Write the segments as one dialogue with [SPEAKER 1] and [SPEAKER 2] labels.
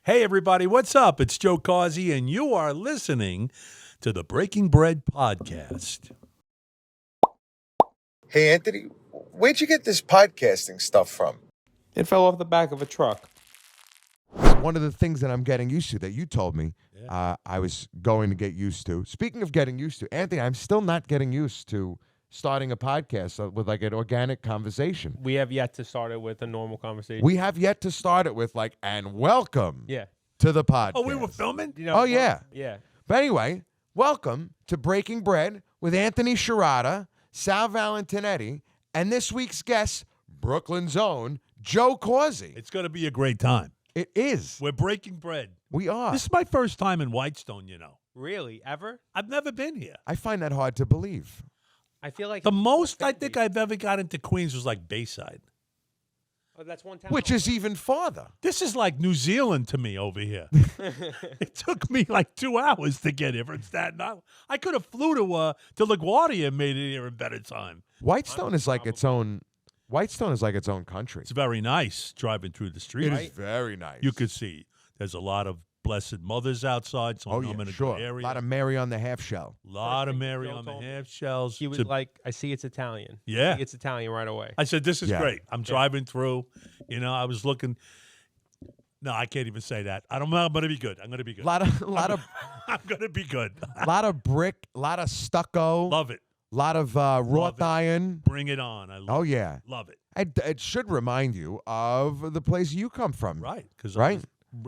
[SPEAKER 1] Hey, everybody, what's up? It's Joe Causi, and you are listening to the Breaking Bread podcast.
[SPEAKER 2] Hey, Anthony, where'd you get this podcasting stuff from?
[SPEAKER 3] It fell off the back of a truck.
[SPEAKER 4] One of the things that I'm getting used to that you told me I was going to get used to. Speaking of getting used to, Anthony, I'm still not getting used to starting a podcast with like an organic conversation.
[SPEAKER 3] We have yet to start it with a normal conversation.
[SPEAKER 4] We have yet to start it with like, and welcome to the podcast.
[SPEAKER 1] Oh, we were filming?
[SPEAKER 4] Yeah.
[SPEAKER 3] Yeah.
[SPEAKER 4] But anyway, welcome to Breaking Bread with Anthony Sciarrotta, Sal Valentinetti, and this week's guest, Brooklyn's own Joe Causi.
[SPEAKER 1] It's going to be a great time.
[SPEAKER 4] It is.
[SPEAKER 1] We're breaking bread.
[SPEAKER 4] We are.
[SPEAKER 1] This is my first time in Whitestone, you know.
[SPEAKER 3] Really? Ever?
[SPEAKER 1] I've never been here.
[SPEAKER 4] I find that hard to believe.
[SPEAKER 3] I feel like
[SPEAKER 1] The most I think I've ever got into Queens was like Bayside.
[SPEAKER 3] Oh, that's one town.
[SPEAKER 4] Which is even farther.
[SPEAKER 1] This is like New Zealand to me over here. It took me like 2 hours to get here from Staten Island. I could have flew to LaGuardia and made it here in better time.
[SPEAKER 4] Whitestone is like its own. Whitestone is like its own country.
[SPEAKER 1] It's very nice driving through the street.
[SPEAKER 4] It is very nice.
[SPEAKER 1] You could see there's a lot of blessed mothers outside. So I'm in a
[SPEAKER 4] sure.
[SPEAKER 1] good area.
[SPEAKER 4] A lot of Mary on the half shell.
[SPEAKER 1] A lot of
[SPEAKER 3] First thing
[SPEAKER 1] Mary
[SPEAKER 3] Joe
[SPEAKER 1] on the
[SPEAKER 3] told me,
[SPEAKER 1] half shells.
[SPEAKER 3] He was like, I see it's Italian.
[SPEAKER 1] Yeah.
[SPEAKER 3] I see it's Italian right away.
[SPEAKER 1] I said, this is
[SPEAKER 4] Yeah.
[SPEAKER 1] great. I'm driving through. You know, I was looking. No, I can't even say that. I'm going to be good. I'm going to be good.
[SPEAKER 4] A lot of
[SPEAKER 1] I'm going to be good.
[SPEAKER 4] lot of brick, a lot of stucco,
[SPEAKER 1] Love it.
[SPEAKER 4] a lot of wrought
[SPEAKER 1] it.
[SPEAKER 4] iron.
[SPEAKER 1] Bring it on. I
[SPEAKER 4] Oh yeah.
[SPEAKER 1] love it.
[SPEAKER 4] It should remind you of the place you come from.
[SPEAKER 1] Right. Because
[SPEAKER 4] Right.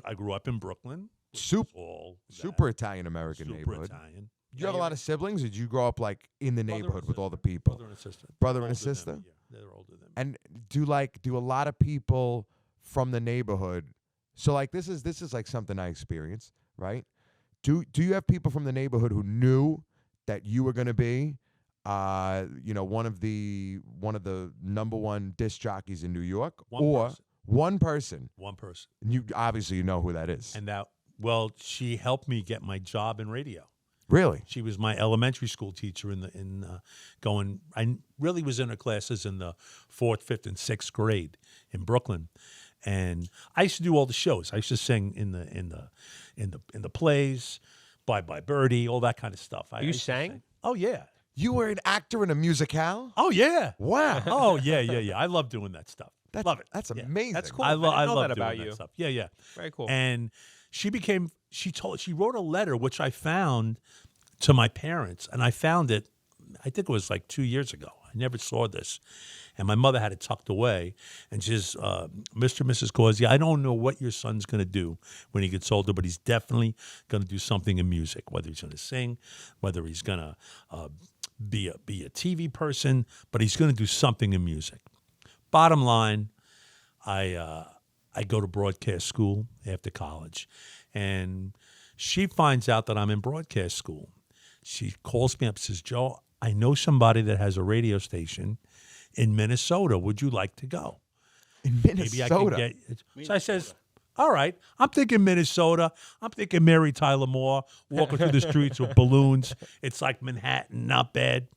[SPEAKER 1] I grew up in Brooklyn.
[SPEAKER 4] Super Italian American
[SPEAKER 1] Super
[SPEAKER 4] neighborhood.
[SPEAKER 1] Italian.
[SPEAKER 4] Did you have a lot of siblings? Or did you grow up like in the
[SPEAKER 1] Brother and
[SPEAKER 4] neighborhood with all the
[SPEAKER 1] sister.
[SPEAKER 4] people?
[SPEAKER 1] Brother and sister.
[SPEAKER 4] Brother and a
[SPEAKER 1] Older than
[SPEAKER 4] sister?
[SPEAKER 1] me, yeah. They're older than me.
[SPEAKER 4] And do a lot of people from the neighborhood? So like this is like something I experienced, right? Do you have people from the neighborhood who knew that you were going to be, one of the number one disc jockeys in New York, one person?
[SPEAKER 1] One person.
[SPEAKER 4] And you obviously know who that is.
[SPEAKER 1] And she helped me get my job in radio.
[SPEAKER 4] Really?
[SPEAKER 1] She was my elementary school teacher I really was in her classes in the 4th, 5th, and 6th grade in Brooklyn. And I used to do all the shows. I used to sing in the plays, Bye Bye Birdie, all that kind of stuff.
[SPEAKER 3] You sang?
[SPEAKER 1] Oh yeah.
[SPEAKER 4] You were an actor in a musicale?
[SPEAKER 1] Oh yeah.
[SPEAKER 4] Wow.
[SPEAKER 1] Oh yeah. I love doing that stuff. Love it.
[SPEAKER 4] That's
[SPEAKER 1] Yeah.
[SPEAKER 4] amazing.
[SPEAKER 3] That's cool.
[SPEAKER 1] I
[SPEAKER 3] didn't
[SPEAKER 1] love
[SPEAKER 3] know that
[SPEAKER 1] doing
[SPEAKER 3] about
[SPEAKER 1] that
[SPEAKER 3] you.
[SPEAKER 1] stuff. Yeah.
[SPEAKER 3] Very cool.
[SPEAKER 1] And she wrote a letter which I found to my parents, and I found it, I think it was like 2 years ago. I never saw this. And my mother had it tucked away. And she says, Mr. and Mrs. Causi, I don't know what your son's going to do when he gets older, but he's definitely going to do something in music, whether he's going to sing, whether he's going to be a TV person, but he's going to do something in music. Bottom line, I go to broadcast school after college, and she finds out that I'm in broadcast school. She calls me up and says, Joe, I know somebody that has a radio station in Minnesota. Would you like to go?
[SPEAKER 4] In
[SPEAKER 1] Maybe
[SPEAKER 4] Minnesota?
[SPEAKER 1] I can get it. So I says, all right. I'm thinking Minnesota. I'm thinking Mary Tyler Moore walking through the streets with balloons. It's like Manhattan, not bad.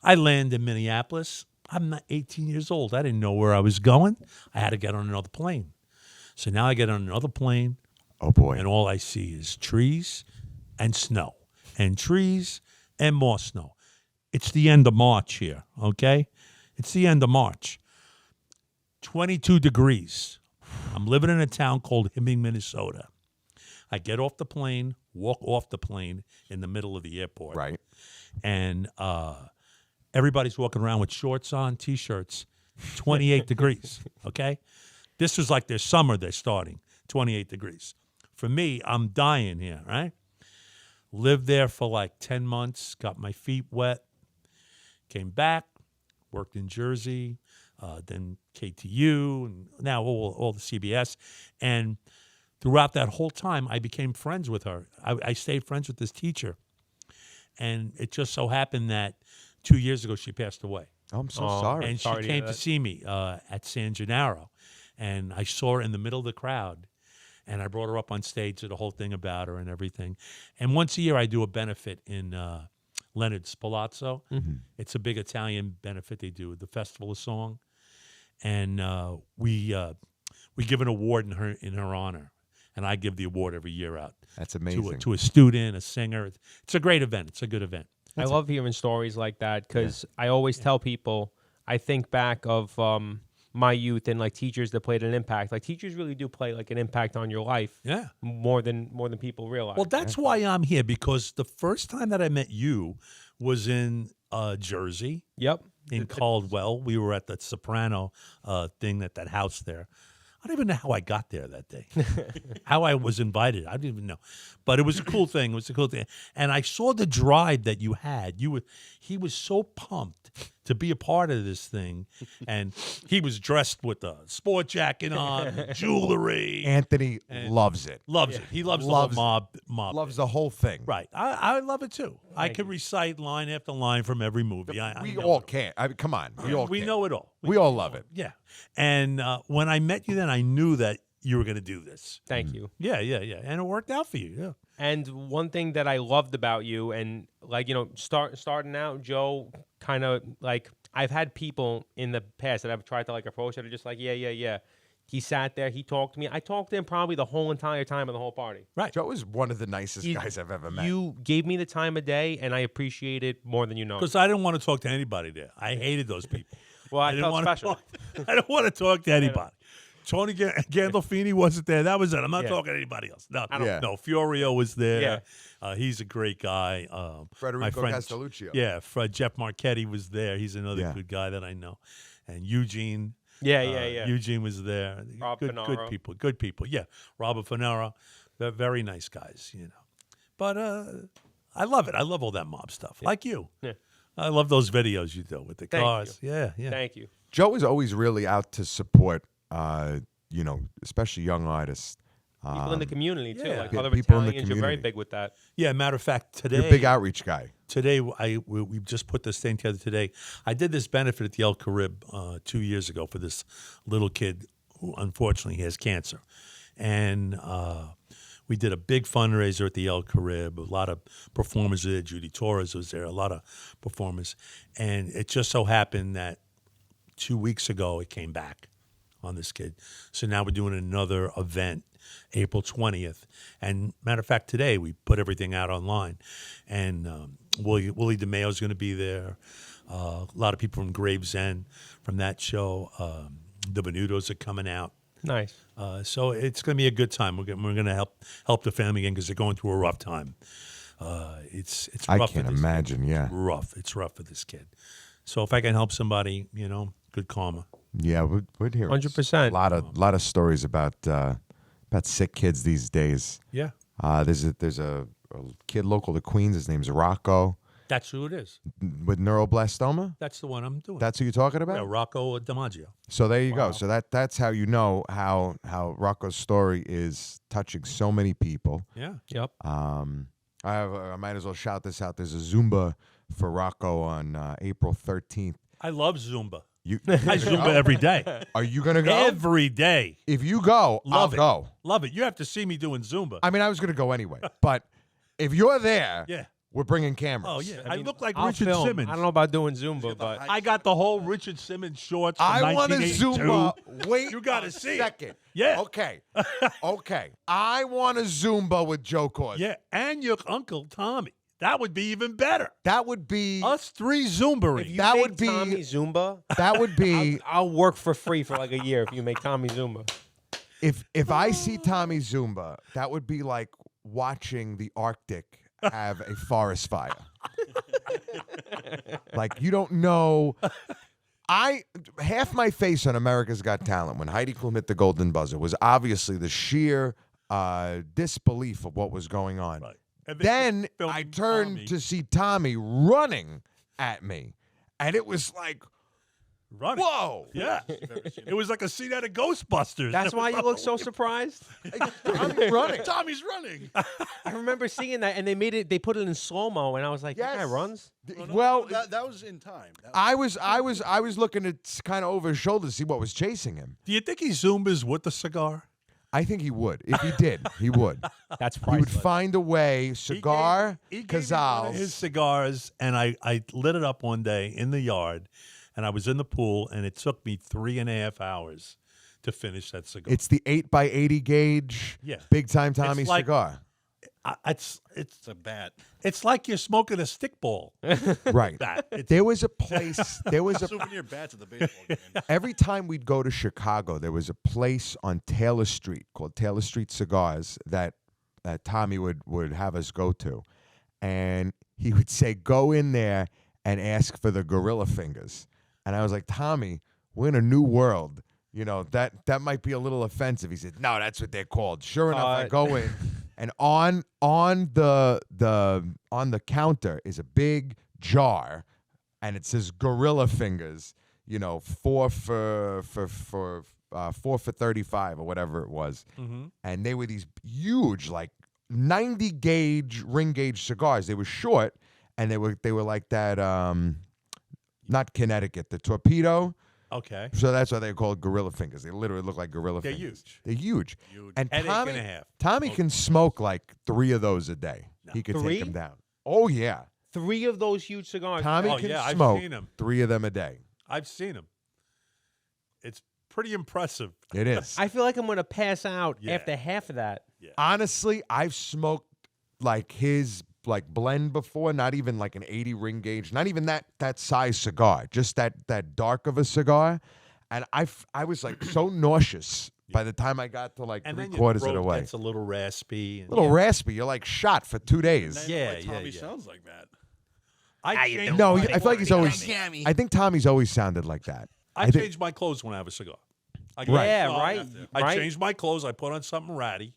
[SPEAKER 1] I land in Minneapolis. I'm not 18 years old. I didn't know where I was going. I had to get on another plane. So now I get on another plane.
[SPEAKER 4] Oh boy.
[SPEAKER 1] And all I see is trees and snow and trees and more snow. It's the end of March here, okay? It's the end of March. 22 degrees. I'm living in a town called Hibbing, Minnesota. I get off the plane, walk off the plane in the middle of the airport.
[SPEAKER 4] Right.
[SPEAKER 1] And everybody's walking around with shorts on, T-shirts, 28 degrees, okay? This was like their summer they're starting, 28 degrees. For me, I'm dying here, right? Lived there for like 10 months, got my feet wet, came back, worked in Jersey, then KTU, and now all the CBS. And throughout that whole time, I became friends with her. I stayed friends with this teacher. And it just so happened that 2 years ago, she passed away.
[SPEAKER 4] Oh, I'm so sorry.
[SPEAKER 1] And
[SPEAKER 3] Sorry
[SPEAKER 1] she
[SPEAKER 3] to hear
[SPEAKER 1] came to
[SPEAKER 3] that.
[SPEAKER 1] see me at San Gennaro. And I saw her in the middle of the crowd. And I brought her up on stage, did a whole thing about her and everything. And once a year, I do a benefit in Leonard's Palazzo.
[SPEAKER 4] Mm-hmm.
[SPEAKER 1] It's a big Italian benefit they do, the Festival of Song. And we give an award in her honor. and I give the award every year out
[SPEAKER 4] That's amazing.
[SPEAKER 1] to a student, a singer. It's a great event. It's a good event.
[SPEAKER 3] I love hearing stories like that because I always tell people, I think back of my youth and like teachers that played an impact. Like teachers really do play like an impact on your life.
[SPEAKER 1] Yeah.
[SPEAKER 3] More than people realize.
[SPEAKER 1] Well, that's why I'm here, because the first time that I met you was in Jersey,
[SPEAKER 3] Yep.
[SPEAKER 1] in Caldwell. We were at the Soprano thing at that house there. I don't even know how I got there that day. How I was invited, I don't even know. But it was a cool thing. It was a cool thing. And I saw the drive that you had. He was so pumped to be a part of this thing. And he was dressed with a sport jacket on, jewelry.
[SPEAKER 4] Anthony loves it.
[SPEAKER 1] Loves it. He loves the
[SPEAKER 4] Loves
[SPEAKER 1] whole mob.
[SPEAKER 4] Loves the whole thing.
[SPEAKER 1] Right. I love it too. I could recite line after line from every movie.
[SPEAKER 4] We
[SPEAKER 1] know
[SPEAKER 4] all
[SPEAKER 1] it
[SPEAKER 4] can. I mean, come on. We all can.
[SPEAKER 1] know it all.
[SPEAKER 4] We all love it.
[SPEAKER 1] Yeah. And when I met you then, I knew that you were going to do this.
[SPEAKER 3] Thank you.
[SPEAKER 1] Yeah. And it worked out for you. Yeah.
[SPEAKER 3] And one thing that I loved about you, and like, starting out, Joe, kind of like, I've had people in the past that I've tried to like approach that are just like, yeah. He sat there, he talked to me. I talked to him probably the whole entire time of the whole party.
[SPEAKER 1] Right.
[SPEAKER 4] Joe is one of the nicest guys I've ever met.
[SPEAKER 3] You gave me the time of day, and I appreciate it more than you know.
[SPEAKER 1] Because I didn't want to talk to anybody there. I hated those people.
[SPEAKER 3] Well, I
[SPEAKER 1] didn't
[SPEAKER 3] felt
[SPEAKER 1] want
[SPEAKER 3] special.
[SPEAKER 1] I don't want to talk to anybody. Tony Gandolfini wasn't there. That was it. I'm not
[SPEAKER 3] Yeah.
[SPEAKER 1] talking to anybody else. No,
[SPEAKER 4] Yeah.
[SPEAKER 1] no. Fiorio was there.
[SPEAKER 3] Yeah.
[SPEAKER 1] He's a great guy.
[SPEAKER 4] Federico
[SPEAKER 1] my friend,
[SPEAKER 4] Castelluccio.
[SPEAKER 1] Yeah, Jeff Marchetti was there. He's another
[SPEAKER 4] Yeah.
[SPEAKER 1] good guy that I know. And Eugene.
[SPEAKER 3] Yeah.
[SPEAKER 1] Eugene was there.
[SPEAKER 3] Rob
[SPEAKER 1] good
[SPEAKER 3] Finaro.
[SPEAKER 1] people. Good people. Yeah, Robert Finaro. They're very nice guys. But I love it. I love all that mob stuff. Like you.
[SPEAKER 3] Yeah.
[SPEAKER 1] I love those videos you do with the
[SPEAKER 3] Thank
[SPEAKER 1] cars.
[SPEAKER 3] you.
[SPEAKER 1] Yeah.
[SPEAKER 3] Thank you.
[SPEAKER 4] Joe is always really out to support, especially young artists.
[SPEAKER 3] People in the community, too.
[SPEAKER 1] yeah.
[SPEAKER 3] Like
[SPEAKER 4] Yeah,
[SPEAKER 3] other
[SPEAKER 4] people in the
[SPEAKER 3] Italians are very
[SPEAKER 4] community.
[SPEAKER 3] big with that.
[SPEAKER 1] Yeah, matter of fact, today
[SPEAKER 4] You're a big outreach guy.
[SPEAKER 1] Today, we just put this thing together today. I did this benefit at the El Carib 2 years ago for this little kid who unfortunately has cancer. And we did a big fundraiser at the El Carib, a lot of performers there. Judy Torres was there, a lot of performers. And it just so happened that 2 weeks ago it came back on this kid. So now we're doing another event, April 20th. And matter of fact, today we put everything out online. And Willie DeMeo is going to be there. A lot of people from Gravesend from that show. The Venutos are coming out.
[SPEAKER 3] Nice.
[SPEAKER 1] So it's going to be a good time. We're going to help the family again because they're going through a rough time. It's
[SPEAKER 4] I
[SPEAKER 1] rough.
[SPEAKER 4] can't
[SPEAKER 1] for this
[SPEAKER 4] imagine,
[SPEAKER 1] kid.
[SPEAKER 4] yeah.
[SPEAKER 1] It's rough. It's rough for this kid. So if I can help somebody, good karma.
[SPEAKER 4] Yeah, we'd hear
[SPEAKER 3] 100%.
[SPEAKER 4] a lot of stories about sick kids these days.
[SPEAKER 1] Yeah.
[SPEAKER 4] There's a kid local to Queens. His name's Rocco
[SPEAKER 1] That's who it is.
[SPEAKER 4] with neuroblastoma.
[SPEAKER 1] That's the one I'm doing.
[SPEAKER 4] That's who you're talking about.
[SPEAKER 1] Yeah, Rocco DiMaggio.
[SPEAKER 4] So there you go. So that's how you know how Rocco's story is touching so many people.
[SPEAKER 1] Yeah.
[SPEAKER 3] Yep.
[SPEAKER 4] I might as well shout this out. There's a Zumba for Rocco on April 13th.
[SPEAKER 1] I love Zumba.
[SPEAKER 4] You
[SPEAKER 1] I Zumba every day.
[SPEAKER 4] are you gonna go?
[SPEAKER 1] Every day.
[SPEAKER 4] If you go,
[SPEAKER 1] Love
[SPEAKER 4] I'll
[SPEAKER 1] it.
[SPEAKER 4] go.
[SPEAKER 1] Love it. You have to see me doing Zumba.
[SPEAKER 4] I mean, I was gonna go anyway, but if you're there,
[SPEAKER 1] Yeah.
[SPEAKER 4] we're bringing cameras.
[SPEAKER 1] Oh, yeah. I look like
[SPEAKER 3] I'll
[SPEAKER 1] Richard
[SPEAKER 3] film.
[SPEAKER 1] Simmons.
[SPEAKER 3] I don't know about doing Zumba, but
[SPEAKER 1] I got the whole Richard Simmons shorts from
[SPEAKER 4] I want to
[SPEAKER 1] 1982.
[SPEAKER 4] Zumba. Wait,
[SPEAKER 1] You gotta
[SPEAKER 4] a
[SPEAKER 1] see it.
[SPEAKER 4] second.
[SPEAKER 1] Yeah.
[SPEAKER 4] Okay. Okay. I want to Zumba with Joe Causi.
[SPEAKER 1] Yeah, and your uncle Tommy. That would be even better.
[SPEAKER 4] That would be.
[SPEAKER 1] Us three Zumbering.
[SPEAKER 3] if you
[SPEAKER 4] That
[SPEAKER 3] make
[SPEAKER 4] would be-
[SPEAKER 3] Tommy Zumba,
[SPEAKER 4] That would be.
[SPEAKER 3] I'll work for free for like a year if you make Tommy Zumba.
[SPEAKER 4] If I see Tommy Zumba, that would be like watching the Arctic have a forest fire. Like you don't know. Half my face on America's Got Talent when Heidi Klum hit the golden buzzer was obviously the sheer disbelief of what was going on.
[SPEAKER 1] Right. And
[SPEAKER 4] Then
[SPEAKER 1] filming
[SPEAKER 4] I turned
[SPEAKER 1] Tommy
[SPEAKER 4] to see Tommy running at me, and it was like,
[SPEAKER 1] running.
[SPEAKER 4] whoa.
[SPEAKER 1] Yeah. It was like a scene out of Ghostbusters.
[SPEAKER 3] That's why you look so surprised.
[SPEAKER 4] Tommy's running.
[SPEAKER 1] Tommy's running.
[SPEAKER 3] I remember seeing that, and they put it in slow mo, and I was like,
[SPEAKER 4] Yes.
[SPEAKER 3] "That guy runs."
[SPEAKER 4] Well,
[SPEAKER 5] that was in time.
[SPEAKER 4] I was looking at kind of over his shoulder to see what was chasing him.
[SPEAKER 1] Do you think he Zumbas with the cigar?
[SPEAKER 4] I think he would. If he did, he would.
[SPEAKER 3] That's
[SPEAKER 4] He would
[SPEAKER 3] priceless.
[SPEAKER 4] find a way. Cigar,
[SPEAKER 1] He gave me one of his
[SPEAKER 4] Cazals.
[SPEAKER 1] cigars, and I lit it up one day in the yard, and I was in the pool, and it took me 3.5 hours to finish that cigar.
[SPEAKER 4] It's the 8x80 gauge.
[SPEAKER 1] Yeah.
[SPEAKER 4] Big time Tommy
[SPEAKER 1] like-
[SPEAKER 4] cigar.
[SPEAKER 1] It's
[SPEAKER 5] a bat.
[SPEAKER 1] It's like you're smoking a stick ball.
[SPEAKER 4] Right. There was a place. There was a
[SPEAKER 5] Souvenir bats at the baseball game.
[SPEAKER 4] every time we'd go to Chicago, there was a place on Taylor Street called Taylor Street Cigars that Tommy would have us go to. And he would say, go in there and ask for the Gorilla Fingers. And I was like, Tommy, we're in a new world. You know, that might be a little offensive. He said, no, that's what they're called. Sure enough, I go in, and on the counter is a big jar, and it says Gorilla Fingers, you know, 4 for 35 or whatever it was.
[SPEAKER 1] Mm-hmm.
[SPEAKER 4] And they were these huge, like 90 gauge ring gauge cigars. They were short, and they were like that, not Connecticut, the Torpedo.
[SPEAKER 1] Okay.
[SPEAKER 4] So that's why they're called Gorilla Fingers. They literally look like Gorilla
[SPEAKER 1] They're
[SPEAKER 4] Fingers.
[SPEAKER 1] huge.
[SPEAKER 4] They're huge. And
[SPEAKER 1] Headache
[SPEAKER 4] Tommy,
[SPEAKER 1] and a half.
[SPEAKER 4] Tommy can smoke like 3 of those a day.
[SPEAKER 1] No.
[SPEAKER 4] He could
[SPEAKER 3] 3?
[SPEAKER 4] take them down. Oh, yeah.
[SPEAKER 3] 3 of those huge cigars.
[SPEAKER 4] Tommy
[SPEAKER 1] Oh,
[SPEAKER 4] can
[SPEAKER 1] yeah, I've
[SPEAKER 4] smoke
[SPEAKER 1] seen 'em.
[SPEAKER 4] 3 of them a day.
[SPEAKER 1] I've seen them. It's pretty impressive.
[SPEAKER 4] It is.
[SPEAKER 3] I feel like I'm gonna pass out
[SPEAKER 1] Yeah.
[SPEAKER 3] after half of that.
[SPEAKER 4] Honestly, I've smoked like his like blend before, not even like an 80 ring gauge, not even that size cigar, just that dark of a cigar. And I was like so nauseous by the time I got to like
[SPEAKER 1] And then
[SPEAKER 4] 3/4
[SPEAKER 1] your
[SPEAKER 4] of the
[SPEAKER 1] throat
[SPEAKER 4] way.
[SPEAKER 1] gets a little raspy. And,
[SPEAKER 4] A little raspy. You're like shot for 2 days.
[SPEAKER 5] And
[SPEAKER 1] Yeah,
[SPEAKER 5] like Tommy
[SPEAKER 1] yeah.
[SPEAKER 5] sounds like that.
[SPEAKER 1] I changed
[SPEAKER 4] No,
[SPEAKER 1] my
[SPEAKER 4] I feel like he's always.
[SPEAKER 5] Tammy.
[SPEAKER 4] I think Tommy's always sounded like that.
[SPEAKER 1] I
[SPEAKER 4] think-
[SPEAKER 1] change my clothes when I have a cigar. I
[SPEAKER 4] Right.
[SPEAKER 3] Yeah,
[SPEAKER 1] I
[SPEAKER 3] right.
[SPEAKER 1] have to. I
[SPEAKER 3] Right.
[SPEAKER 1] change my clothes. I put on something ratty.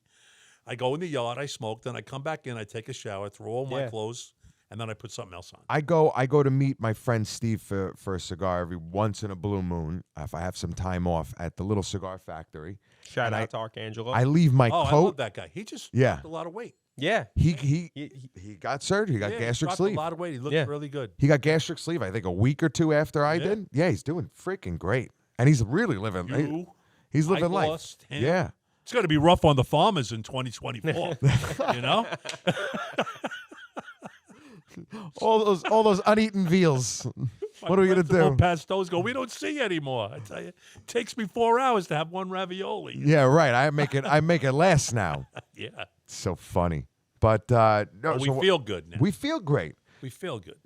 [SPEAKER 1] I go in the yard. I smoke. Then I come back in. I take a shower. Throw all my
[SPEAKER 3] Yeah.
[SPEAKER 1] clothes, and then I put something else on.
[SPEAKER 4] I go to meet my friend Steve for a cigar every once in a blue moon if I have some time off at the little cigar factory.
[SPEAKER 3] Shout
[SPEAKER 4] And
[SPEAKER 3] out to Archangelo.
[SPEAKER 4] I leave my
[SPEAKER 1] Oh, I love
[SPEAKER 4] coat.
[SPEAKER 1] that guy. He just
[SPEAKER 4] Yeah.
[SPEAKER 1] dropped a lot of weight.
[SPEAKER 3] yeah.
[SPEAKER 4] He got surgery. He got
[SPEAKER 1] Yeah,
[SPEAKER 4] gastric
[SPEAKER 1] dropped
[SPEAKER 4] sleeve.
[SPEAKER 1] a lot of weight. He looked
[SPEAKER 3] Yeah.
[SPEAKER 1] really good.
[SPEAKER 4] He got gastric sleeve. I think a week or 2 after I
[SPEAKER 1] Yeah.
[SPEAKER 4] did. Yeah, he's doing freaking great, and he's really living.
[SPEAKER 1] You,
[SPEAKER 4] He's living
[SPEAKER 1] I
[SPEAKER 4] life.
[SPEAKER 1] lost him.
[SPEAKER 4] Yeah.
[SPEAKER 1] It's going to be rough on the farmers in 2024. You know?
[SPEAKER 4] All those uneaten veals. What are we gonna do?
[SPEAKER 1] Pastos go, we don't see anymore. I tell you, it takes me 4 hours to have one ravioli.
[SPEAKER 4] Yeah, right. I make it last now.
[SPEAKER 1] Yeah.
[SPEAKER 4] It's so funny. But no,
[SPEAKER 1] But we
[SPEAKER 4] so
[SPEAKER 1] feel good now.
[SPEAKER 4] we feel great.
[SPEAKER 1] We feel good.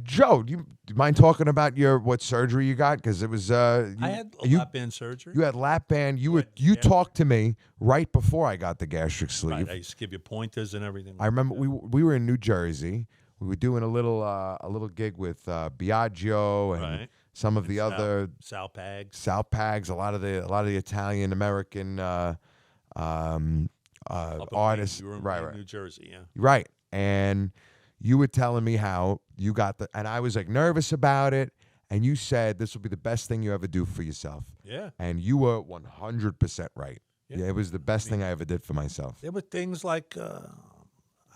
[SPEAKER 4] Joe, do you mind talking about what surgery you got? Because it was
[SPEAKER 1] I had a lap band surgery.
[SPEAKER 4] You had lap band. You talked to me right before I got the gastric sleeve.
[SPEAKER 1] Right, I used to give you pointers and everything.
[SPEAKER 4] I remember we were in New Jersey. We were doing a little gig with Biagio and
[SPEAKER 1] Right.
[SPEAKER 4] some of the other
[SPEAKER 1] Sal Pags.
[SPEAKER 4] Pags, a lot of the Italian American
[SPEAKER 1] Up in
[SPEAKER 4] artists.
[SPEAKER 1] Wayne. You were in
[SPEAKER 4] Right,
[SPEAKER 1] Wayne,
[SPEAKER 4] right.
[SPEAKER 1] New Jersey, yeah.
[SPEAKER 4] Right. And you were telling me how you got and I was like nervous about it. And you said this will be the best thing you ever do for yourself.
[SPEAKER 1] Yeah.
[SPEAKER 4] And you were 100% right.
[SPEAKER 1] Yeah.
[SPEAKER 4] Yeah, it was the best thing I ever did for myself.
[SPEAKER 1] There were things like,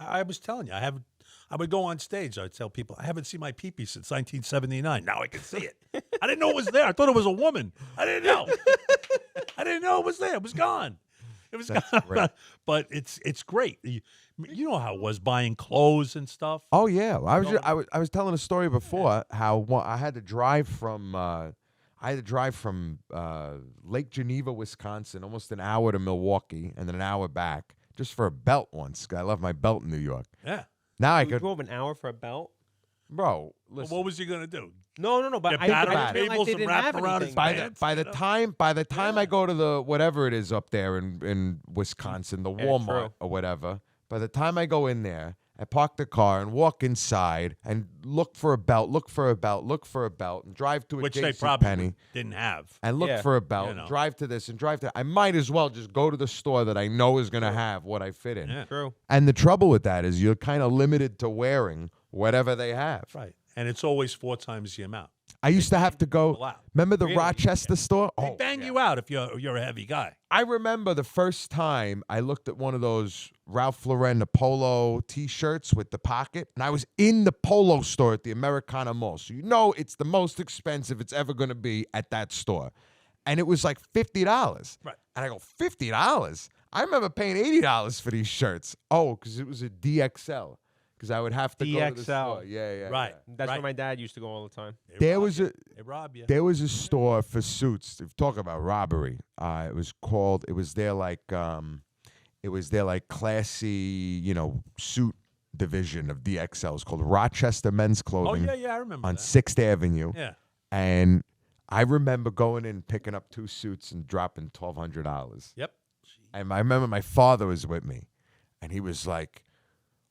[SPEAKER 1] I was telling you, I would go on stage. I'd tell people, I haven't seen my pee-pee since 1979. Now I can see it. I didn't know it was there. I thought it was a woman. I didn't know. I didn't know it was there. It was gone. It was
[SPEAKER 4] That's
[SPEAKER 1] gone.
[SPEAKER 4] great.
[SPEAKER 1] But it's great. You know how it was buying clothes and stuff.
[SPEAKER 4] Oh yeah, I was telling a story before how I had to drive from Lake Geneva, Wisconsin, almost an hour to Milwaukee, and then an hour back just for a belt once. I left my belt in New York.
[SPEAKER 1] Yeah.
[SPEAKER 4] Now I
[SPEAKER 3] You
[SPEAKER 4] could,
[SPEAKER 3] drove an hour for a belt?
[SPEAKER 4] bro.
[SPEAKER 1] Well,
[SPEAKER 4] Listen,
[SPEAKER 1] what was he going to do?
[SPEAKER 3] No. But
[SPEAKER 1] Get
[SPEAKER 3] I
[SPEAKER 1] battery
[SPEAKER 3] didn't realize
[SPEAKER 1] cables
[SPEAKER 3] they
[SPEAKER 1] and
[SPEAKER 3] didn't
[SPEAKER 1] wrap
[SPEAKER 3] have
[SPEAKER 1] around his
[SPEAKER 3] anything.
[SPEAKER 1] bag.
[SPEAKER 4] by the time I go to the whatever it is up there in Wisconsin, the
[SPEAKER 3] Yeah,
[SPEAKER 4] Walmart
[SPEAKER 3] true.
[SPEAKER 4] or whatever. By the time I go in there, I park the car and walk inside and look for a belt, and drive to a
[SPEAKER 1] Which they
[SPEAKER 4] JC
[SPEAKER 1] probably
[SPEAKER 4] Penney
[SPEAKER 1] didn't have.
[SPEAKER 4] and look
[SPEAKER 3] Yeah.
[SPEAKER 4] for a belt,
[SPEAKER 1] You know.
[SPEAKER 4] drive to this and drive to. I might as well just go to the store that I know is going to have what I fit in.
[SPEAKER 1] Yeah.
[SPEAKER 3] True.
[SPEAKER 4] And the trouble with that is you're kind of limited to wearing whatever they have.
[SPEAKER 1] Right. And it's always 4 times the amount.
[SPEAKER 4] I used to have to go.
[SPEAKER 1] Wow.
[SPEAKER 4] Remember the
[SPEAKER 3] Really?
[SPEAKER 4] Rochester store?
[SPEAKER 1] They bang you out if you're a heavy guy.
[SPEAKER 4] I remember the first time I looked at one of those Ralph Lauren the polo T-shirts with the pocket, and I was in the polo store at the Americana Mall. So you know it's the most expensive it's ever going to be at that store. And it was like $50.
[SPEAKER 1] Right.
[SPEAKER 4] And I go, $50? I remember paying $80 for these shirts. Oh, because it was a DXL. because I would have to go to the
[SPEAKER 3] DXL.
[SPEAKER 4] store. Yeah.
[SPEAKER 1] Right.
[SPEAKER 3] That's where my dad used to go all the time.
[SPEAKER 1] They rob you. They rob you.
[SPEAKER 4] There was a store for suits. Talk about robbery. It was their classy, suit division of DXL. It was called Rochester Men's
[SPEAKER 1] Oh
[SPEAKER 4] Clothing
[SPEAKER 1] yeah, I remember
[SPEAKER 4] on
[SPEAKER 1] that.
[SPEAKER 4] 6th Avenue.
[SPEAKER 1] Yeah.
[SPEAKER 4] And I remember going in, picking up 2 suits and dropping $1,200.
[SPEAKER 1] Yep.
[SPEAKER 4] And I remember my father was with me, and he was like,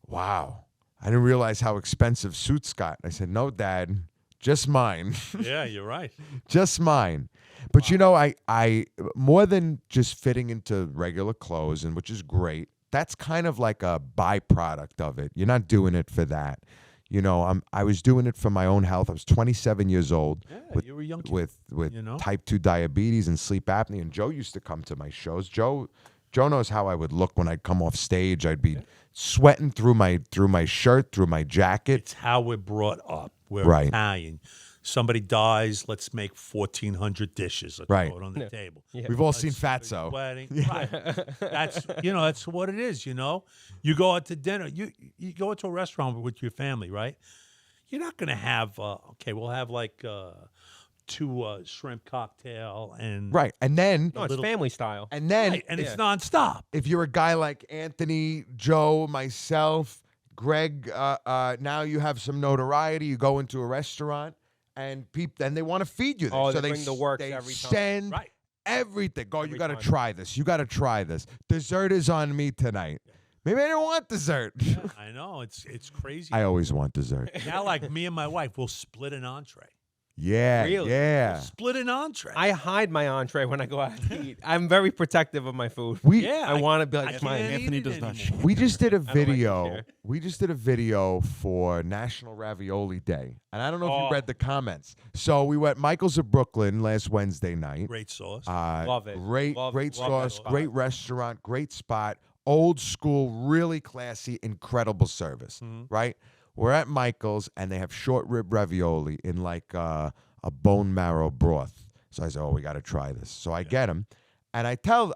[SPEAKER 4] wow, I didn't realize how expensive suits got. I said, no, Dad, just mine.
[SPEAKER 1] Yeah, you're right.
[SPEAKER 4] Just mine. But I more than just fitting into regular clothes, and which is great, that's kind of like a byproduct of it. You're not doing it for that. I was doing it for my own health. I was 27 years old
[SPEAKER 1] Yeah, you were a young kid.
[SPEAKER 4] with type 2 diabetes and sleep apnea. And Joe used to come to my shows. Joe knows how I would look when I'd come off stage. I'd be sweating through my shirt, through my jacket.
[SPEAKER 1] It's how we're brought up. We're
[SPEAKER 4] Right.
[SPEAKER 1] Italian. Somebody dies, let's make 1,400 dishes. Let's
[SPEAKER 4] Right.
[SPEAKER 1] throw it on the table.
[SPEAKER 3] Yeah.
[SPEAKER 4] We've all seen Fatso.
[SPEAKER 1] Wedding. Right. That's what it is, You go out to dinner. You go into a restaurant with your family, right? You're not going to have, we'll have like 2 shrimp cocktail and
[SPEAKER 4] Right. And then
[SPEAKER 3] No, it's family style.
[SPEAKER 4] and then
[SPEAKER 1] Right, and it's nonstop.
[SPEAKER 4] if you're a guy like Anthony, Joe, myself, Greg, now you have some notoriety. You go into a restaurant and they want to feed you this.
[SPEAKER 3] Oh,
[SPEAKER 4] so
[SPEAKER 3] they bring the works
[SPEAKER 4] they
[SPEAKER 3] every time.
[SPEAKER 4] send
[SPEAKER 1] Right.
[SPEAKER 4] everything. You
[SPEAKER 3] Every
[SPEAKER 4] got to
[SPEAKER 3] time.
[SPEAKER 4] try this. You got to try this. Dessert is on me tonight. Maybe I don't want dessert.
[SPEAKER 1] I know it's crazy.
[SPEAKER 4] I always want dessert.
[SPEAKER 1] Now, like me and my wife, we'll split an entree.
[SPEAKER 4] Yeah,
[SPEAKER 3] Really?
[SPEAKER 4] yeah.
[SPEAKER 1] Split an entree.
[SPEAKER 3] I hide my entree when I go out to eat. I'm very protective of my food.
[SPEAKER 1] yeah,
[SPEAKER 3] I want to be
[SPEAKER 1] I
[SPEAKER 3] like
[SPEAKER 1] can't
[SPEAKER 3] mine.
[SPEAKER 1] eat
[SPEAKER 5] Anthony
[SPEAKER 1] it
[SPEAKER 5] does not
[SPEAKER 1] anymore.
[SPEAKER 4] We just did a
[SPEAKER 3] don't like to
[SPEAKER 4] video.
[SPEAKER 3] share.
[SPEAKER 4] We just did a video for National Ravioli Day, and I don't know if you
[SPEAKER 3] Oh.
[SPEAKER 4] read the comments. So we went Michael's of Brooklyn last Wednesday night.
[SPEAKER 1] Great sauce.
[SPEAKER 3] Love it.
[SPEAKER 4] Great
[SPEAKER 3] Love that
[SPEAKER 4] sauce,
[SPEAKER 3] spot.
[SPEAKER 4] great restaurant, great spot, old school, really classy, incredible service. Right? We're at Michael's, and they have short rib ravioli in like a bone marrow broth. So I said, we got to try this. So I get them, and I tell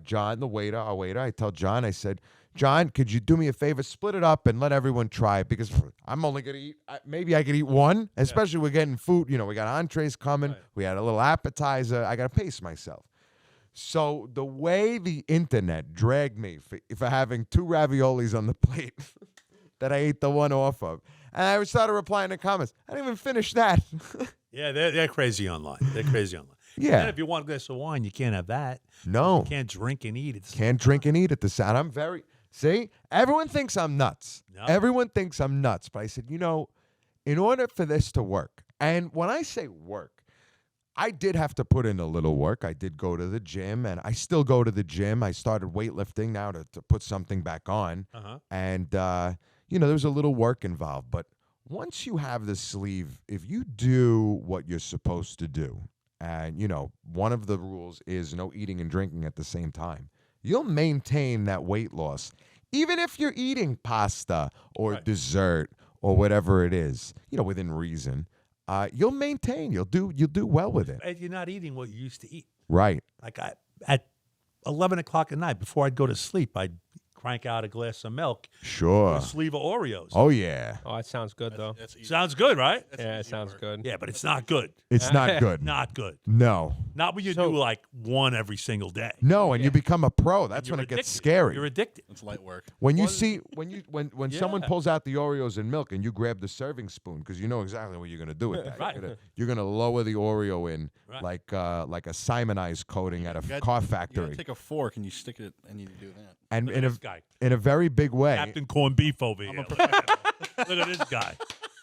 [SPEAKER 4] John, our waiter, I tell John, I said, John, could you do me a favor, split it up and let everyone try it, because I'm only gonna eat. Maybe I could eat one, especially we're getting food. We got entrees coming.
[SPEAKER 1] Right.
[SPEAKER 4] We had a little appetizer. I got to pace myself. So the way the internet dragged me for having 2 raviolis on the plate that I ate the one off of, and I started replying to comments. I didn't even finish that.
[SPEAKER 1] Yeah, they're crazy online. They're crazy online.
[SPEAKER 4] Yeah.
[SPEAKER 1] And if you want a glass of wine, you can't have that.
[SPEAKER 4] No.
[SPEAKER 1] You can't drink and eat. It's
[SPEAKER 4] Can't drink and eat at the sound. I'm very see. Everyone thinks I'm nuts.
[SPEAKER 1] No.
[SPEAKER 4] Everyone thinks I'm nuts. But I said, in order for this to work, and when I say work, I did have to put in a little work. I did go to the gym, and I still go to the gym. I started weightlifting now to put something back on, and there was a little work involved. But once you have the sleeve, if you do what you're supposed to do, and one of the rules is no eating and drinking at the same time, you'll maintain that weight loss, even if you're eating pasta or
[SPEAKER 1] Right.
[SPEAKER 4] dessert or whatever it is, within reason. You'll maintain. You'll do well with it.
[SPEAKER 1] And you're not eating what you used to eat.
[SPEAKER 4] Right.
[SPEAKER 1] Like at 11 o'clock at night, before I'd go to sleep, I'd crank out a glass of milk,
[SPEAKER 4] Sure.
[SPEAKER 1] a sleeve of Oreos.
[SPEAKER 4] Oh yeah.
[SPEAKER 3] Oh, that sounds good though.
[SPEAKER 5] That's easy.
[SPEAKER 1] Sounds good, right?
[SPEAKER 5] That's
[SPEAKER 3] Yeah, it
[SPEAKER 5] easy
[SPEAKER 3] sounds
[SPEAKER 5] work.
[SPEAKER 3] good.
[SPEAKER 1] Yeah, but it's not good.
[SPEAKER 4] It's not good.
[SPEAKER 1] Not good.
[SPEAKER 4] No.
[SPEAKER 1] Not when you
[SPEAKER 3] So-
[SPEAKER 1] do like one every single day.
[SPEAKER 4] No, and you become a pro. That's
[SPEAKER 1] You're
[SPEAKER 4] when it gets
[SPEAKER 1] addicted.
[SPEAKER 4] scary.
[SPEAKER 1] You're addicted.
[SPEAKER 5] It's light work.
[SPEAKER 4] When you see when someone
[SPEAKER 1] Yeah.
[SPEAKER 4] pulls out the Oreos and milk and you grab the serving spoon, because you know exactly what you're gonna do with that.
[SPEAKER 1] Right.
[SPEAKER 4] You're gonna lower the Oreo in
[SPEAKER 1] Right.
[SPEAKER 4] like a Simonized coating at a
[SPEAKER 5] You gotta-
[SPEAKER 4] car
[SPEAKER 5] You
[SPEAKER 4] factory,
[SPEAKER 5] gotta take a fork and you stick it, and you do that.
[SPEAKER 4] and
[SPEAKER 1] Look at
[SPEAKER 4] in
[SPEAKER 1] this guy.
[SPEAKER 4] a very big way.
[SPEAKER 1] Captain Corned Beef over here. Look at this guy.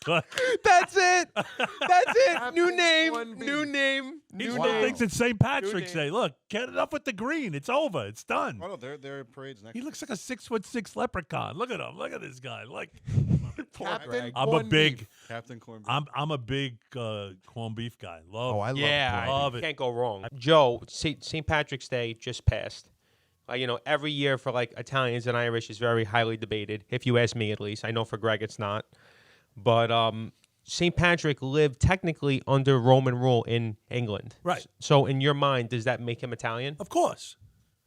[SPEAKER 1] Look.
[SPEAKER 3] That's it. That's it. New
[SPEAKER 4] One
[SPEAKER 3] name.
[SPEAKER 4] beef.
[SPEAKER 3] New name.
[SPEAKER 1] He
[SPEAKER 3] New
[SPEAKER 1] still
[SPEAKER 3] name.
[SPEAKER 1] thinks it's St. Patrick's
[SPEAKER 3] name.
[SPEAKER 1] Day. Look, get it up with the green. It's over. It's done.
[SPEAKER 5] Oh no, there are parades next.
[SPEAKER 1] He looks like a 6'6" leprechaun. Look at him. Look at this guy. Like,
[SPEAKER 4] Captain
[SPEAKER 1] I'm a
[SPEAKER 4] Corned
[SPEAKER 1] big,
[SPEAKER 4] Beef.
[SPEAKER 5] Captain Corn.
[SPEAKER 1] I'm a big corned beef guy. Love.
[SPEAKER 4] Oh, I love
[SPEAKER 3] Yeah,
[SPEAKER 4] corned
[SPEAKER 1] love
[SPEAKER 3] you
[SPEAKER 1] it.
[SPEAKER 3] can't go wrong. Joe, St. Patrick's Day just passed. Every year for like Italians and Irish is very highly debated. If you ask me, at least, I know for Greg it's not. But St. Patrick lived technically under Roman rule in England.
[SPEAKER 1] Right.
[SPEAKER 3] So in your mind, does that make him Italian?
[SPEAKER 1] Of course.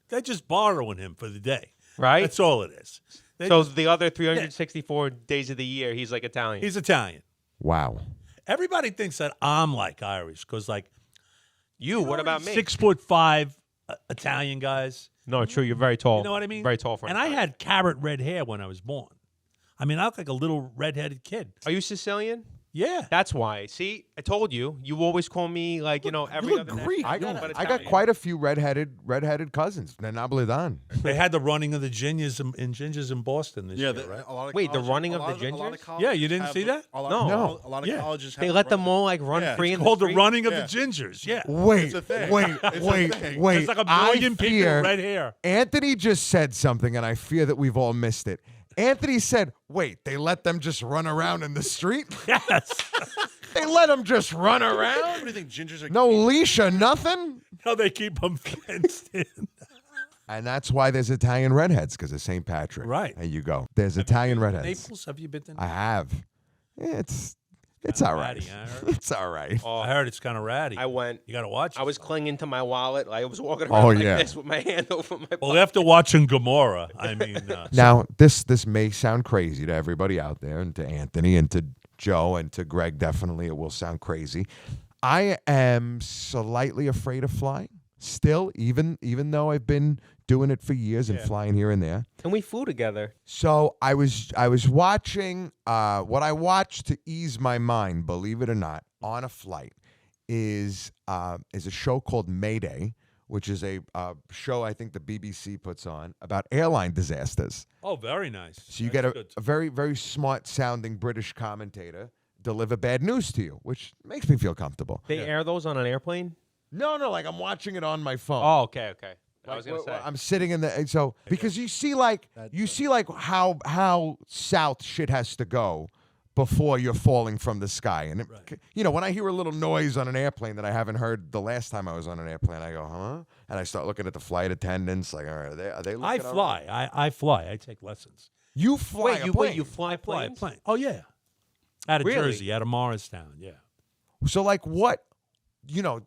[SPEAKER 1] They're just borrowing him for the day.
[SPEAKER 3] Right.
[SPEAKER 1] That's all it is.
[SPEAKER 3] So the other 364 days of the year, he's like Italian.
[SPEAKER 1] He's Italian.
[SPEAKER 4] Wow.
[SPEAKER 1] Everybody thinks that I'm like Irish because, like,
[SPEAKER 3] What about me?
[SPEAKER 1] 6'5" Italian guys.
[SPEAKER 3] No, true. You're very tall.
[SPEAKER 1] You know what I mean?
[SPEAKER 3] Very tall for an
[SPEAKER 1] And I
[SPEAKER 3] Italian.
[SPEAKER 1] had carrot red hair when I was born. I mean, I look like a little redheaded kid.
[SPEAKER 3] Are you Sicilian?
[SPEAKER 1] Yeah.
[SPEAKER 3] That's why. See, I told you. You always call me like every
[SPEAKER 1] look
[SPEAKER 3] other
[SPEAKER 1] Greek.
[SPEAKER 3] nationality,
[SPEAKER 4] I
[SPEAKER 3] but
[SPEAKER 4] got
[SPEAKER 3] Italian.
[SPEAKER 4] quite a few redheaded cousins. They're Napolitan.
[SPEAKER 1] They had the running of the gingers in Boston this year, right?
[SPEAKER 5] a lot of
[SPEAKER 3] Wait, the
[SPEAKER 5] colleges-
[SPEAKER 3] running
[SPEAKER 5] a
[SPEAKER 3] of
[SPEAKER 5] lot
[SPEAKER 3] the
[SPEAKER 5] a lot of
[SPEAKER 3] gingers?
[SPEAKER 5] colleges
[SPEAKER 1] Yeah, you didn't
[SPEAKER 5] have
[SPEAKER 1] see that?
[SPEAKER 5] A lot,
[SPEAKER 3] No.
[SPEAKER 5] A lot of
[SPEAKER 1] Yeah.
[SPEAKER 5] colleges have
[SPEAKER 3] They let them
[SPEAKER 5] running.
[SPEAKER 3] all like run
[SPEAKER 5] Yeah.
[SPEAKER 3] free in the
[SPEAKER 1] Called the
[SPEAKER 3] street?
[SPEAKER 1] running of
[SPEAKER 5] Yeah.
[SPEAKER 1] the gingers. Yeah.
[SPEAKER 4] Wait,
[SPEAKER 5] It's a thing.
[SPEAKER 4] wait,
[SPEAKER 5] It's a
[SPEAKER 4] wait,
[SPEAKER 5] thing.
[SPEAKER 4] wait.
[SPEAKER 1] There's like a
[SPEAKER 4] I
[SPEAKER 1] billion people
[SPEAKER 4] fear
[SPEAKER 1] with red hair.
[SPEAKER 4] Anthony just said something, and I fear that we've all missed it. Anthony said, wait, they let them just run around in the street?
[SPEAKER 1] Yes.
[SPEAKER 4] They let them just run
[SPEAKER 5] What
[SPEAKER 4] around?
[SPEAKER 5] do you think gingers are?
[SPEAKER 4] No leash or nothing?
[SPEAKER 1] How they keep them fenced in.
[SPEAKER 4] And that's why there's Italian redheads, because of St. Patrick.
[SPEAKER 1] Right.
[SPEAKER 4] There you go. There's Italian redheads.
[SPEAKER 1] Naples? Have you been to
[SPEAKER 4] I have. Yeah, it's
[SPEAKER 1] Kinda
[SPEAKER 4] all right.
[SPEAKER 1] ratty, I heard.
[SPEAKER 4] It's all right.
[SPEAKER 3] Oh,
[SPEAKER 1] I heard it's kind of ratty.
[SPEAKER 3] I went.
[SPEAKER 1] You got to watch it.
[SPEAKER 3] I was clinging to my wallet. I was walking around like
[SPEAKER 4] yeah.
[SPEAKER 3] this with my hand over my
[SPEAKER 1] Well,
[SPEAKER 3] pocket.
[SPEAKER 1] after watching Gomorrah, I mean,
[SPEAKER 4] Now, this may sound crazy to everybody out there, and to Anthony, and to Joe, and to Greg. Definitely, it will sound crazy. I am slightly afraid of flying. Still, even though I've been doing it for years and
[SPEAKER 1] Yeah.
[SPEAKER 4] flying here and there.
[SPEAKER 3] And we flew together.
[SPEAKER 4] So I was watching what I watched to ease my mind, believe it or not, on a flight is a show called Mayday, which is a show I think the BBC puts on about airline disasters.
[SPEAKER 1] oh, very nice.
[SPEAKER 4] So you
[SPEAKER 1] That's
[SPEAKER 4] get
[SPEAKER 1] good.
[SPEAKER 4] a very, very smart sounding British commentator deliver bad news to you, which makes me feel comfortable.
[SPEAKER 3] They air those on an airplane?
[SPEAKER 4] No, like I'm watching it on my phone.
[SPEAKER 3] Oh, okay. I was
[SPEAKER 4] Like,
[SPEAKER 3] going to say.
[SPEAKER 4] I'm sitting in the so because you see like how south shit has to go before you're falling from the sky, and when I hear a little noise on an airplane that I haven't heard the last time I was on an airplane, I go, huh? And I start looking at the flight attendants, like, all right, are they?
[SPEAKER 1] I
[SPEAKER 4] looking all
[SPEAKER 1] fly.
[SPEAKER 4] right?
[SPEAKER 1] I fly. I take lessons.
[SPEAKER 4] You fly a plane.
[SPEAKER 3] you fly
[SPEAKER 1] Fly a
[SPEAKER 3] planes?
[SPEAKER 1] plane. Oh, yeah. Out of
[SPEAKER 3] Really?
[SPEAKER 1] Jersey, out of Morristown. Yeah.
[SPEAKER 4] So like what?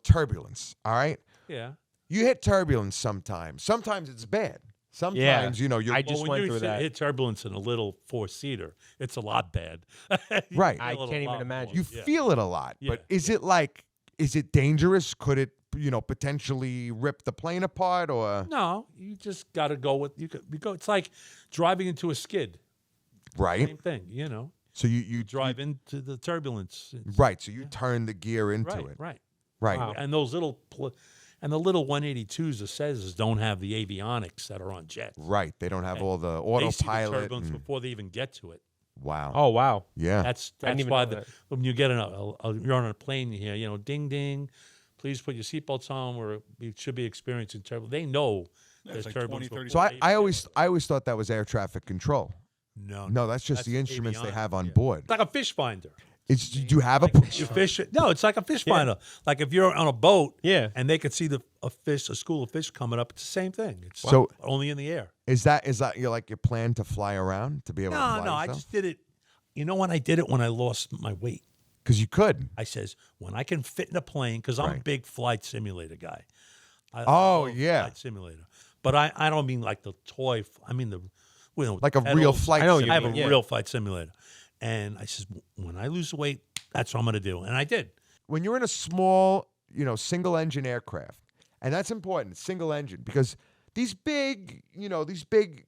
[SPEAKER 4] Turbulence. All right.
[SPEAKER 1] Yeah.
[SPEAKER 4] You hit turbulence sometimes. Sometimes it's bad. Sometimes you're
[SPEAKER 3] I just
[SPEAKER 1] when
[SPEAKER 3] went
[SPEAKER 1] you
[SPEAKER 3] through that.
[SPEAKER 1] hit turbulence in a little four-seater, it's a lot bad. You
[SPEAKER 4] Right.
[SPEAKER 1] feel
[SPEAKER 3] I
[SPEAKER 1] a little
[SPEAKER 3] can't even
[SPEAKER 1] lot
[SPEAKER 3] imagine.
[SPEAKER 1] more.
[SPEAKER 4] you
[SPEAKER 1] Yeah.
[SPEAKER 4] feel it a lot.
[SPEAKER 1] Yeah.
[SPEAKER 4] But is it dangerous? Could it potentially rip the plane apart or
[SPEAKER 1] No, you just got to go with you go. It's like driving into a skid.
[SPEAKER 4] right?
[SPEAKER 1] Same thing, you know.
[SPEAKER 4] So you
[SPEAKER 1] Drive into the turbulence. It's-
[SPEAKER 4] right. So you turn the gear into
[SPEAKER 1] Right,
[SPEAKER 4] it.
[SPEAKER 1] right.
[SPEAKER 4] Right.
[SPEAKER 3] Wow.
[SPEAKER 1] And those little and the little 182s, the Cessnas, don't have the avionics that are on jets.
[SPEAKER 4] Right. They don't have all the
[SPEAKER 1] They see the
[SPEAKER 4] autopilot.
[SPEAKER 1] turbulence
[SPEAKER 4] and-
[SPEAKER 1] before they even get to it.
[SPEAKER 4] wow.
[SPEAKER 3] Oh, wow.
[SPEAKER 4] Yeah.
[SPEAKER 1] That's
[SPEAKER 3] didn't even
[SPEAKER 1] why
[SPEAKER 3] know that.
[SPEAKER 1] when you get you're on a plane here, ding ding, please put your seatbelts on. We should be experiencing turbulence. They know there's
[SPEAKER 5] it's like
[SPEAKER 1] turbulence.
[SPEAKER 5] 20, 30
[SPEAKER 4] so
[SPEAKER 1] before
[SPEAKER 4] I
[SPEAKER 1] they
[SPEAKER 4] always thought that was air traffic control.
[SPEAKER 1] no
[SPEAKER 4] No, that's just the
[SPEAKER 1] that's
[SPEAKER 4] instruments they
[SPEAKER 1] avionics,
[SPEAKER 4] have on
[SPEAKER 1] yeah.
[SPEAKER 4] board.
[SPEAKER 1] It's like a fish finder.
[SPEAKER 4] Do you have a
[SPEAKER 1] You fish it. No, it's like a fish finder. Like if you're on a boat,
[SPEAKER 3] Yeah.
[SPEAKER 1] and they could see a school of fish coming up. It's the same thing. It's
[SPEAKER 4] So-
[SPEAKER 1] only in the air.
[SPEAKER 4] Is that your plan to fly around to be able to fly?
[SPEAKER 1] No, I just did it. You know when I did it when I lost my weight.
[SPEAKER 4] because you could.
[SPEAKER 1] I says when I can fit in a plane because I'm a
[SPEAKER 4] Right.
[SPEAKER 1] big flight simulator guy. I
[SPEAKER 4] Oh,
[SPEAKER 1] love
[SPEAKER 4] yeah.
[SPEAKER 1] flight simulator. But I don't mean like the toy. I mean the
[SPEAKER 4] Like a
[SPEAKER 1] pedals.
[SPEAKER 4] real flight
[SPEAKER 3] I know what you
[SPEAKER 1] I have a
[SPEAKER 3] mean, yeah.
[SPEAKER 1] real flight simulator, and I says when I lose weight, that's what I'm going to do, and I did.
[SPEAKER 4] When you're in a small, single engine aircraft, and that's important, single engine, because these big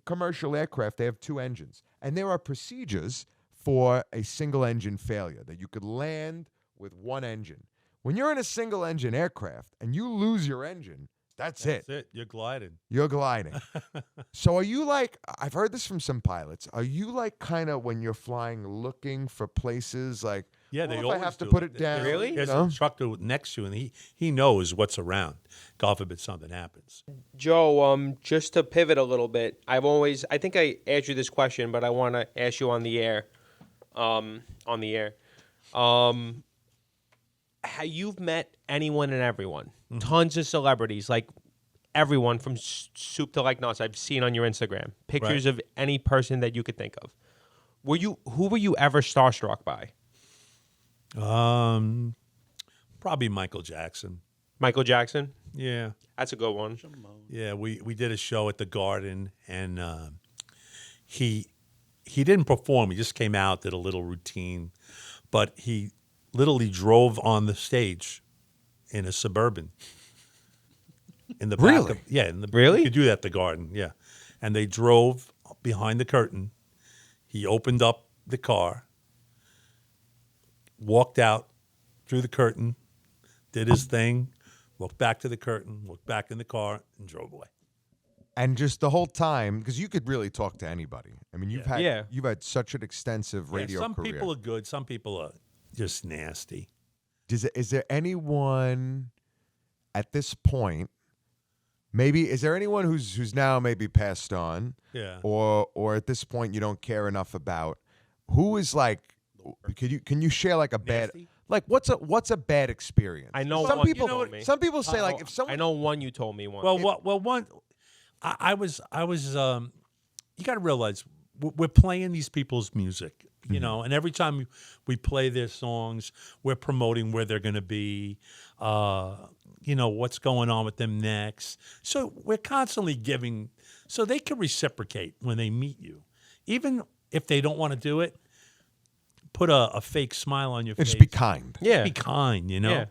[SPEAKER 4] commercial aircraft, they have two engines, and there are procedures for a single engine failure that you could land with one engine. When you're in a single engine aircraft and you lose your engine, that's it.
[SPEAKER 1] That's it. You're gliding.
[SPEAKER 4] You're gliding. So are you like, I've heard this from some pilots, are you like kind of when you're flying looking for places like,
[SPEAKER 1] Yeah,
[SPEAKER 4] well,
[SPEAKER 1] they
[SPEAKER 4] if
[SPEAKER 1] always
[SPEAKER 4] I have to
[SPEAKER 1] do.
[SPEAKER 4] put it
[SPEAKER 1] There's-
[SPEAKER 4] down.
[SPEAKER 3] Really?
[SPEAKER 1] There's
[SPEAKER 4] you know?
[SPEAKER 1] an instructor next to you, and he knows what's around. God forbid something happens.
[SPEAKER 3] Joe, just to pivot a little bit, I think I asked you this question, but I want to ask you on the air. You've met anyone and everyone, tons of celebrities, like everyone from soup to like nuts. I've seen on your Instagram pictures of any person that you could think of. Who were you ever starstruck by?
[SPEAKER 1] Probably Michael Jackson.
[SPEAKER 3] Michael Jackson.
[SPEAKER 1] Yeah,
[SPEAKER 3] That's a good one.
[SPEAKER 1] yeah. We did a show at the Garden, and he he didn't perform. He just came out, did a little routine, but he literally drove on the stage in a Suburban. In the back
[SPEAKER 4] Really?
[SPEAKER 1] in the
[SPEAKER 3] Really?
[SPEAKER 1] you could do that at the Garden, yeah. And they drove behind the curtain. He opened up the car, walked out through the curtain, did his thing, walked back to the curtain, walked back in the car, and drove away.
[SPEAKER 4] And just the whole time, because you could really talk to anybody. I mean, you've had such an extensive radio
[SPEAKER 1] some
[SPEAKER 4] career.
[SPEAKER 1] people are good, some people are just nasty.
[SPEAKER 4] Is there anyone at this point? Maybe is there anyone who's now maybe passed on?
[SPEAKER 1] Yeah.
[SPEAKER 4] Or at this point you don't care enough about? Who is like? Can you share like a bad?
[SPEAKER 1] Nasty?
[SPEAKER 4] Like what's a bad experience?
[SPEAKER 3] I know
[SPEAKER 4] some
[SPEAKER 3] one
[SPEAKER 4] people.
[SPEAKER 3] you told me.
[SPEAKER 4] Some people say like if
[SPEAKER 3] I
[SPEAKER 4] someone.
[SPEAKER 3] know one you told me once.
[SPEAKER 1] Well, one. I was. You got to realize we're playing these people's music, you know, and every time we play their songs, we're promoting where they're going to be, you know, what's going on with them next. So we're constantly giving, so they can reciprocate when they meet you, even if they don't want to do it. Put a fake smile on your face.
[SPEAKER 4] Just be kind.
[SPEAKER 3] Yeah.
[SPEAKER 1] Be kind, you know.
[SPEAKER 3] Yeah.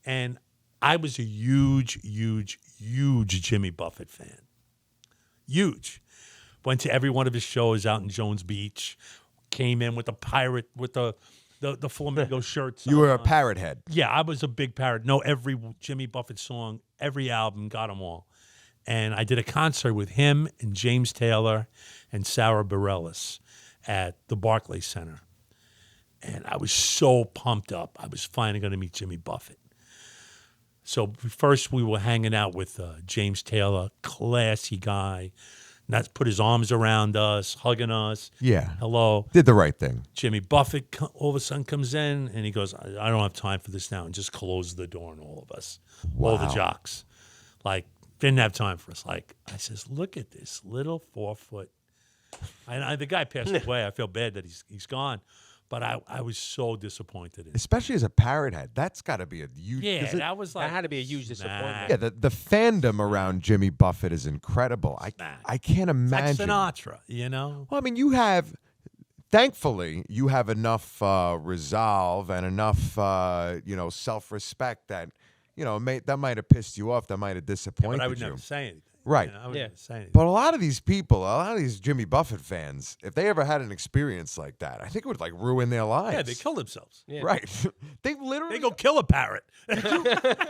[SPEAKER 1] And I was a huge Jimmy Buffett fan. Huge. Went to every one of his shows out in Jones Beach. Came in with a pirate with the flamingo shirts.
[SPEAKER 4] You were a
[SPEAKER 1] on.
[SPEAKER 4] parrot head.
[SPEAKER 1] Yeah, I was a big parrot. Know every Jimmy Buffett song, every album, got them all. And I did a concert with him and James Taylor and Sarah Bareilles at the Barclays Center. And I was so pumped up. I was finally going to meet Jimmy Buffett. So first we were hanging out with James Taylor, classy guy. Not put his arms around us, hugging us.
[SPEAKER 4] Yeah.
[SPEAKER 1] Hello.
[SPEAKER 4] Did the right thing.
[SPEAKER 1] Jimmy Buffett all of a sudden comes in and he goes, I don't have time for this now, and just closed the door on all of us, all the
[SPEAKER 4] Wow.
[SPEAKER 1] jocks. Like, didn't have time for us. Like, I says, look at this little 4 foot. The guy passed away. I feel bad that he's gone. But I was so disappointed in him.
[SPEAKER 4] Especially as a parrot head. That's got to be a huge.
[SPEAKER 1] Yeah,
[SPEAKER 4] 'cause it-
[SPEAKER 1] that was like
[SPEAKER 3] that had to be a huge disappointment.
[SPEAKER 4] yeah, the fandom around Jimmy Buffett is incredible. I can't
[SPEAKER 1] It's like
[SPEAKER 4] imagine.
[SPEAKER 1] Sinatra, you know?
[SPEAKER 4] Well, I mean, thankfully, you have enough resolve and enough, self-respect that, that might have pissed you off, that might have disappointed
[SPEAKER 1] But I would
[SPEAKER 4] you.
[SPEAKER 1] never say anything.
[SPEAKER 4] Right.
[SPEAKER 1] I would
[SPEAKER 3] Yeah.
[SPEAKER 1] never say anything.
[SPEAKER 4] But a lot of these people, a lot of these Jimmy Buffett fans, if they ever had an experience like that, I think it would like ruin their lives.
[SPEAKER 1] Yeah, they kill themselves.
[SPEAKER 3] Yeah.
[SPEAKER 4] Right. They literally
[SPEAKER 1] They go kill a parrot.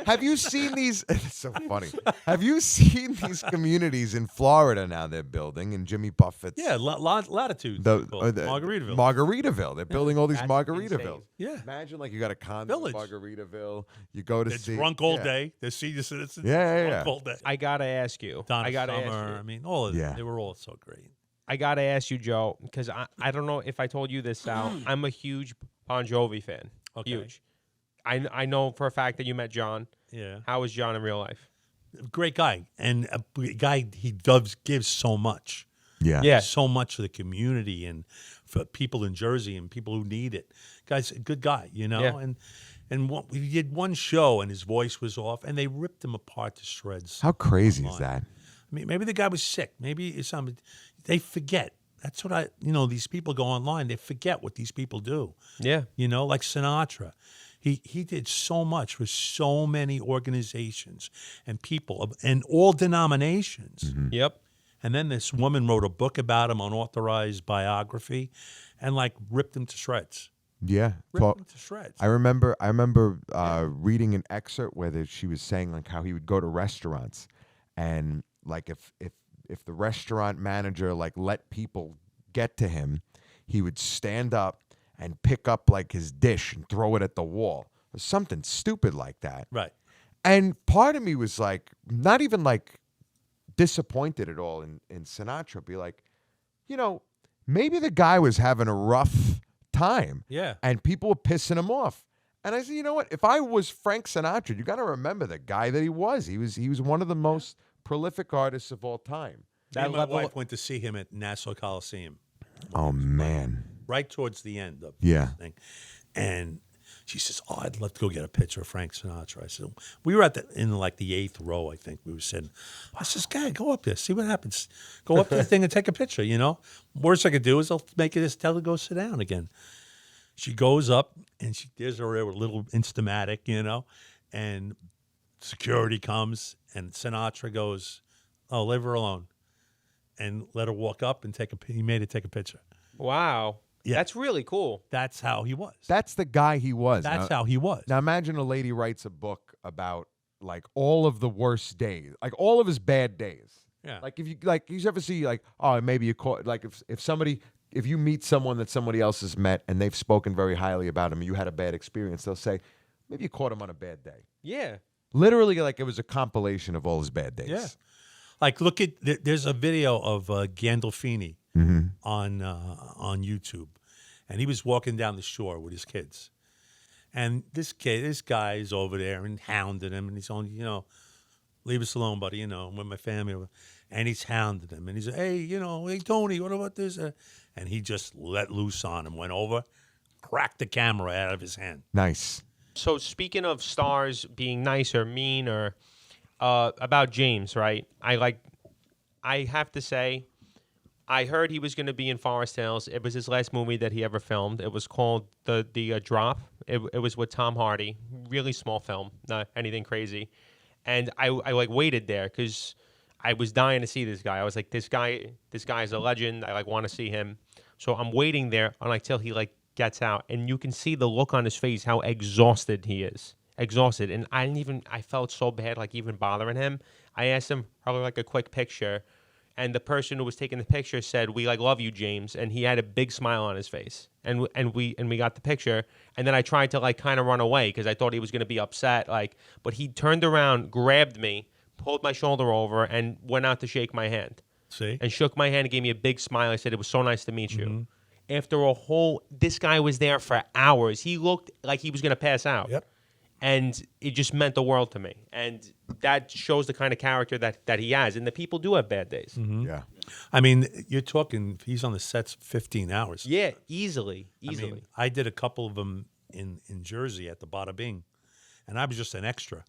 [SPEAKER 4] Have you seen these? It's so funny. Have you seen these communities in Florida now they're building in Jimmy Buffett's?
[SPEAKER 1] Yeah, Latitude.
[SPEAKER 4] The,
[SPEAKER 1] Margaritaville.
[SPEAKER 4] Margaritaville. They're building all these
[SPEAKER 3] That's
[SPEAKER 4] Margaritavilles.
[SPEAKER 1] Yeah.
[SPEAKER 4] Imagine like you got a condo in
[SPEAKER 1] Village.
[SPEAKER 4] Margaritaville. You go to
[SPEAKER 1] They're
[SPEAKER 4] see.
[SPEAKER 1] drunk all
[SPEAKER 4] yeah.
[SPEAKER 1] day. They're senior citizens.
[SPEAKER 4] Yeah.
[SPEAKER 1] Drunk all day.
[SPEAKER 3] I gotta ask you.
[SPEAKER 1] Donna
[SPEAKER 3] I gotta
[SPEAKER 1] Summer.
[SPEAKER 3] ask you.
[SPEAKER 1] I mean, all of them.
[SPEAKER 4] Yeah.
[SPEAKER 1] They were all so great.
[SPEAKER 3] I gotta ask you, Joe, because I don't know if I told you this, Sal. I'm a huge Bon Jovi fan.
[SPEAKER 1] Okay.
[SPEAKER 3] Huge. I know for a fact that you met John.
[SPEAKER 1] Yeah.
[SPEAKER 3] How was John in real life?
[SPEAKER 1] Great guy. And a guy, he does give so much.
[SPEAKER 4] Yeah.
[SPEAKER 3] Yeah.
[SPEAKER 1] So much to the community and for people in Jersey and people who need it. Guy's a good guy, you know?
[SPEAKER 3] Yeah.
[SPEAKER 1] And we did one show and his voice was off and they ripped him apart to shreds.
[SPEAKER 4] How crazy is
[SPEAKER 1] online.
[SPEAKER 4] that?
[SPEAKER 1] I mean, maybe the guy was sick. Maybe it's something. They forget. That's what these people go online. They forget what these people do.
[SPEAKER 3] Yeah.
[SPEAKER 1] You know, like Sinatra. He did so much for so many organizations and people and all denominations.
[SPEAKER 3] Yep.
[SPEAKER 4] Mm-hmm.
[SPEAKER 1] And then this woman wrote a book about him, unauthorized biography, and like ripped him to shreds.
[SPEAKER 4] Yeah.
[SPEAKER 1] Ripped him to shreds.
[SPEAKER 4] I remember reading an excerpt where she was saying like how he would go to restaurants and like if the restaurant manager like let people get to him, he would stand up and pick up like his dish and throw it at the wall or something stupid like that.
[SPEAKER 1] Right.
[SPEAKER 4] And part of me was like not even like disappointed at all in Sinatra. Be like, maybe the guy was having a rough time.
[SPEAKER 1] Yeah.
[SPEAKER 4] And people were pissing him off. And I said, you know what? If I was Frank Sinatra, you got to remember the guy that he was. He was one of the most prolific artists of all time.
[SPEAKER 1] Me and my wife went to see him at Nassau Coliseum.
[SPEAKER 4] Oh man.
[SPEAKER 1] Right towards the end of
[SPEAKER 4] Yeah.
[SPEAKER 1] this thing. And She says, "Oh, I'd love to go get a picture of Frank Sinatra." I said, "We were in like the 8th row, I think." We were sitting. I says, "Guy, go up there, see what happens. Go up to the thing and take a picture. You know, worst I could do is I'll make it just tell her to go sit down again." She goes up and there's her little Instamatic, you know, and security comes and Sinatra goes, "Oh, leave her alone," and let her walk up and he made her take a picture.
[SPEAKER 3] Wow.
[SPEAKER 1] Yeah.
[SPEAKER 3] That's really cool.
[SPEAKER 1] That's how he was.
[SPEAKER 4] That's the guy he was.
[SPEAKER 1] That's how he was.
[SPEAKER 4] Now imagine a lady writes a book about like all of the worst days, like all of his bad days.
[SPEAKER 1] Yeah.
[SPEAKER 4] Like if you ever see like, oh, maybe you caught, like if you meet someone that somebody else has met and they've spoken very highly about him, you had a bad experience, they'll say, maybe you caught him on a bad day.
[SPEAKER 3] Yeah.
[SPEAKER 4] Literally, like it was a compilation of all his bad days.
[SPEAKER 1] Yeah. Like look at there's a video of Gandolfini on YouTube, and he was walking down the shore with his kids, and this guy is over there and hounding him, and he's on, you know, leave us alone, buddy, you know, I'm with my family, and he's hounding him, and he's like, hey, you know, hey Tony, what about this? And he just let loose on him, went over, cracked the camera out of his hand.
[SPEAKER 4] Nice.
[SPEAKER 3] So speaking of stars being nice or mean or about James, right? I have to say, I heard he was going to be in Forest Hills. It was his last movie that he ever filmed. It was called The Drop. It was with Tom Hardy. Really small film, not anything crazy. And I like waited there because I was dying to see this guy. I was like, this guy is a legend. I like want to see him. So I'm waiting there until he like gets out, and you can see the look on his face, how exhausted he is. Exhausted. And I felt so bad, like even bothering him. I asked him for like a quick picture, and the person who was taking the picture said, "We like love you, James," and he had a big smile on his face. And we got the picture, and then I tried to like kind of run away because I thought he was going to be upset, but he turned around, grabbed me, pulled my shoulder over, and went out to shake my hand.
[SPEAKER 1] See?
[SPEAKER 3] And shook my hand and gave me a big smile. I said, "It was so nice to meet you." After this guy was there for hours. He looked like he was going to pass out.
[SPEAKER 1] Yep.
[SPEAKER 3] And it just meant the world to me. And that shows the kind of character that he has. And the people do have bad days.
[SPEAKER 4] Yeah.
[SPEAKER 1] I mean, you're talking, he's on the sets 15 hours.
[SPEAKER 3] Yeah, easily.
[SPEAKER 1] I mean, I did a couple of them in Jersey at the Bada Bing, and I was just an extra,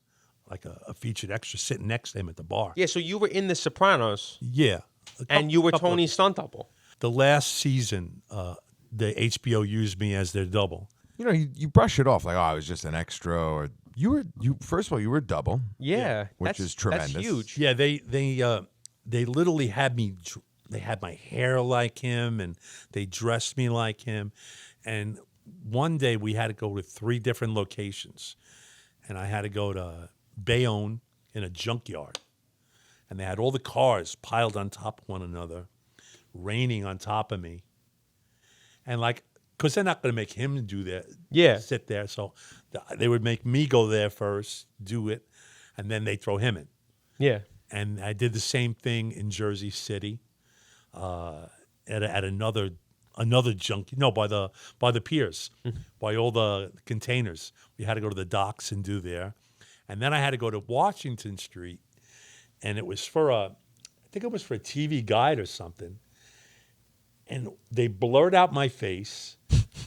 [SPEAKER 1] like a featured extra sitting next to him at the bar.
[SPEAKER 3] Yeah, so you were in The Sopranos,
[SPEAKER 1] Yeah.
[SPEAKER 3] and you were Tony's stunt double.
[SPEAKER 1] The last season, the HBO used me as their double.
[SPEAKER 4] You know, you brush it off like, oh, I was just an extra, or you first of all, you were double.
[SPEAKER 3] Yeah.
[SPEAKER 4] Which is tremendous.
[SPEAKER 3] That's huge.
[SPEAKER 1] Yeah, they literally had me. They had my hair like him, and they dressed me like him. And one day we had to go to 3 different locations, and I had to go to Bayonne in a junkyard, and they had all the cars piled on top of one another, raining on top of me, and like, because they're not going to make him do that.
[SPEAKER 3] Yeah.
[SPEAKER 1] Sit there. So they would make me go there first, do it, and then they throw him in.
[SPEAKER 3] Yeah.
[SPEAKER 1] And I did the same thing in Jersey City, at another junkie. No, by the piers, by all the containers. We had to go to the docks and do there, and then I had to go to Washington Street, and it was I think it was for a TV Guide or something. And they blurred out my face.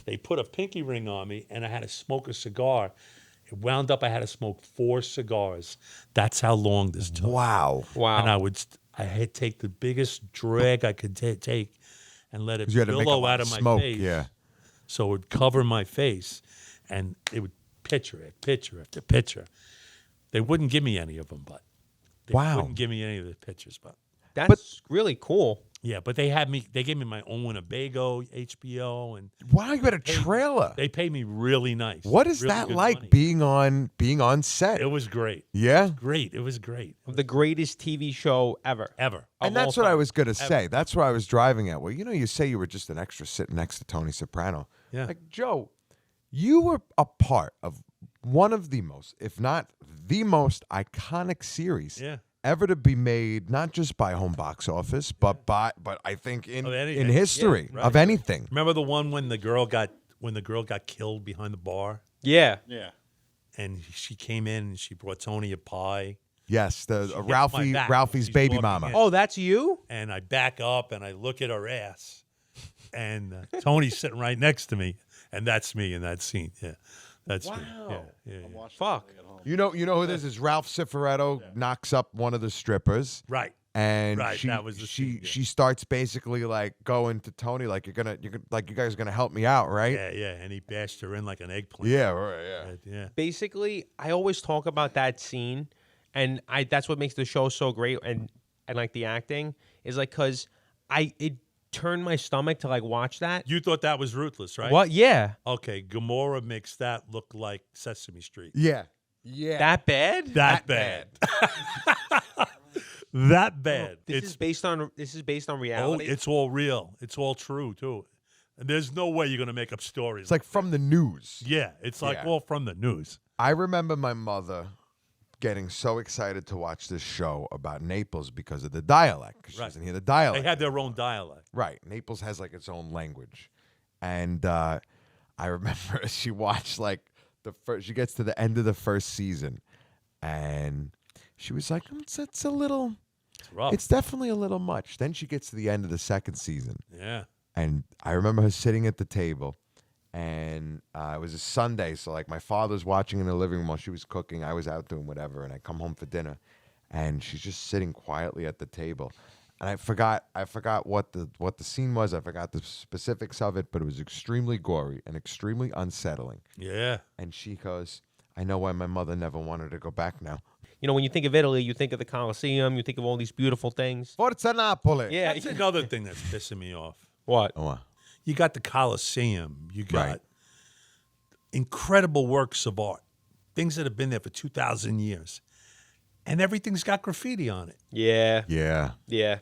[SPEAKER 1] They put a pinky ring on me, and I had to smoke a cigar. It wound up I had to smoke 4 cigars. That's how long this took.
[SPEAKER 4] Wow.
[SPEAKER 3] Wow.
[SPEAKER 1] And I had to take the biggest drag I could take and let it
[SPEAKER 4] 'Cause you had to make a
[SPEAKER 1] billow
[SPEAKER 4] lot
[SPEAKER 1] out
[SPEAKER 4] of
[SPEAKER 1] of my
[SPEAKER 4] smoke,
[SPEAKER 1] face.
[SPEAKER 4] yeah.
[SPEAKER 1] So it would cover my face, and it would picture after picture. They wouldn't give me any of them, but they
[SPEAKER 4] Wow.
[SPEAKER 1] wouldn't give me any of the pictures, but.
[SPEAKER 3] That's really cool.
[SPEAKER 1] Yeah, but they gave me my own Winnebago, HBO, and
[SPEAKER 4] Wow, you had a trailer.
[SPEAKER 1] they paid me really nice.
[SPEAKER 4] What is
[SPEAKER 1] really
[SPEAKER 4] that
[SPEAKER 1] good
[SPEAKER 4] like
[SPEAKER 1] money.
[SPEAKER 4] being on set?
[SPEAKER 1] It was great.
[SPEAKER 4] Yeah.
[SPEAKER 1] Great. It was great.
[SPEAKER 3] The greatest TV show ever.
[SPEAKER 1] Ever.
[SPEAKER 4] And that's what I was going to say. That's what I was driving at. Well, you know, you say you were just an extra sitting next to Tony Soprano.
[SPEAKER 1] Yeah.
[SPEAKER 4] Like, Joe, you were a part of one of the most, if not the most iconic series
[SPEAKER 1] Yeah.
[SPEAKER 4] ever to be made, not just by home box office, but I think in
[SPEAKER 1] Of anything.
[SPEAKER 4] history
[SPEAKER 1] Yeah, right.
[SPEAKER 4] of anything.
[SPEAKER 1] Remember the one when the girl got killed behind the bar,
[SPEAKER 3] Yeah.
[SPEAKER 5] Yeah.
[SPEAKER 1] and she came in and she brought Tony a pie,
[SPEAKER 4] Yes, the
[SPEAKER 1] hit my back when
[SPEAKER 4] Ralphie's
[SPEAKER 1] she's
[SPEAKER 4] baby
[SPEAKER 1] walking
[SPEAKER 4] mama.
[SPEAKER 1] in.
[SPEAKER 3] Oh, that's you?
[SPEAKER 1] and I back up and I look at her ass, and Tony's sitting right next to me, and that's me in that scene. Yeah. That's me.
[SPEAKER 3] Wow.
[SPEAKER 1] Yeah.
[SPEAKER 5] I'm watching
[SPEAKER 3] Fuck.
[SPEAKER 5] it at home.
[SPEAKER 4] You know who this is? Ralph Cifaretto knocks up one of the strippers.
[SPEAKER 1] Right.
[SPEAKER 4] And
[SPEAKER 1] Right,
[SPEAKER 4] she
[SPEAKER 1] that was the scene, yeah.
[SPEAKER 4] she starts basically like going to Tony like you guys are gonna help me out, right?
[SPEAKER 1] Yeah. And he bashed her in like an eggplant.
[SPEAKER 4] Yeah, right, yeah.
[SPEAKER 1] Yeah.
[SPEAKER 3] Basically, I always talk about that scene, and that's what makes the show so great, and like the acting is like because it turned my stomach to like watch that.
[SPEAKER 1] You thought that was Ruthless, right?
[SPEAKER 3] What? Yeah.
[SPEAKER 1] Okay, Gamora makes that look like Sesame Street.
[SPEAKER 4] Yeah. Yeah.
[SPEAKER 3] That bad?
[SPEAKER 1] That bad. That bad.
[SPEAKER 3] This is based on
[SPEAKER 1] Oh,
[SPEAKER 3] reality.
[SPEAKER 1] it's all real. It's all true too. And there's no way you're gonna make up stories.
[SPEAKER 4] It's like from the news.
[SPEAKER 1] yeah, it's like
[SPEAKER 4] Yeah.
[SPEAKER 1] all from the news.
[SPEAKER 4] I remember my mother getting so excited to watch this show about Naples because of the dialect. 'Cause she
[SPEAKER 1] Right.
[SPEAKER 4] doesn't hear the dialect.
[SPEAKER 1] They had their own dialect.
[SPEAKER 4] Right. Naples has like its own language. And I remember she watched like she gets to the end of the first season and she was like, it's a little,
[SPEAKER 1] It's rough.
[SPEAKER 4] it's definitely a little much. Then she gets to the end of the second season.
[SPEAKER 1] yeah.
[SPEAKER 4] And I remember her sitting at the table and it was a Sunday. So like my father's watching in the living room while she was cooking. I was out doing whatever. And I come home for dinner and she's just sitting quietly at the table. And I forgot what the scene was. I forgot the specifics of it, but it was extremely gory and extremely unsettling.
[SPEAKER 1] Yeah.
[SPEAKER 4] And she goes, I know why my mother never wanted to go back now.
[SPEAKER 3] You know, when you think of Italy, you think of the Colosseum, you think of all these beautiful things.
[SPEAKER 4] Forza Napoli.
[SPEAKER 3] Yeah.
[SPEAKER 1] That's another thing that's pissing me off.
[SPEAKER 3] What?
[SPEAKER 4] Oh,
[SPEAKER 1] You got the Colosseum. You got
[SPEAKER 4] Right.
[SPEAKER 1] incredible works of art, things that have been there for 2,000 years, and everything's got graffiti on it.
[SPEAKER 3] Yeah.
[SPEAKER 4] yeah.
[SPEAKER 3] Yeah.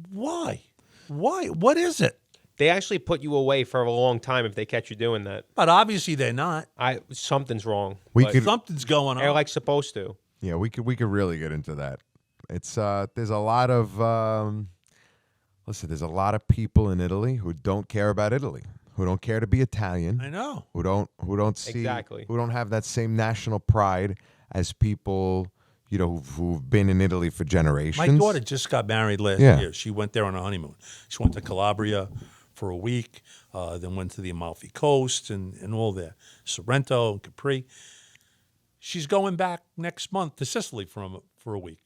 [SPEAKER 1] Why? Why? What is it?
[SPEAKER 3] They actually put you away for a long time if they catch you doing that.
[SPEAKER 1] But obviously they're not.
[SPEAKER 3] Something's wrong.
[SPEAKER 4] We
[SPEAKER 3] But
[SPEAKER 4] could-
[SPEAKER 1] Something's going
[SPEAKER 3] they're
[SPEAKER 1] on.
[SPEAKER 3] like supposed to.
[SPEAKER 4] Yeah, we could really get into that. It's there's a lot of there's a lot of people in Italy who don't care about Italy, who don't care to be Italian,
[SPEAKER 1] I know.
[SPEAKER 4] who don't see
[SPEAKER 3] Exactly.
[SPEAKER 4] who don't have that same national pride as people, you know, who've been in Italy for generations.
[SPEAKER 1] My daughter just got married last
[SPEAKER 4] Yeah.
[SPEAKER 1] year. She went there on a honeymoon. She went to Calabria for a week, then went to the Amalfi Coast and all there, Sorrento and Capri. She's going back next month to Sicily for a week.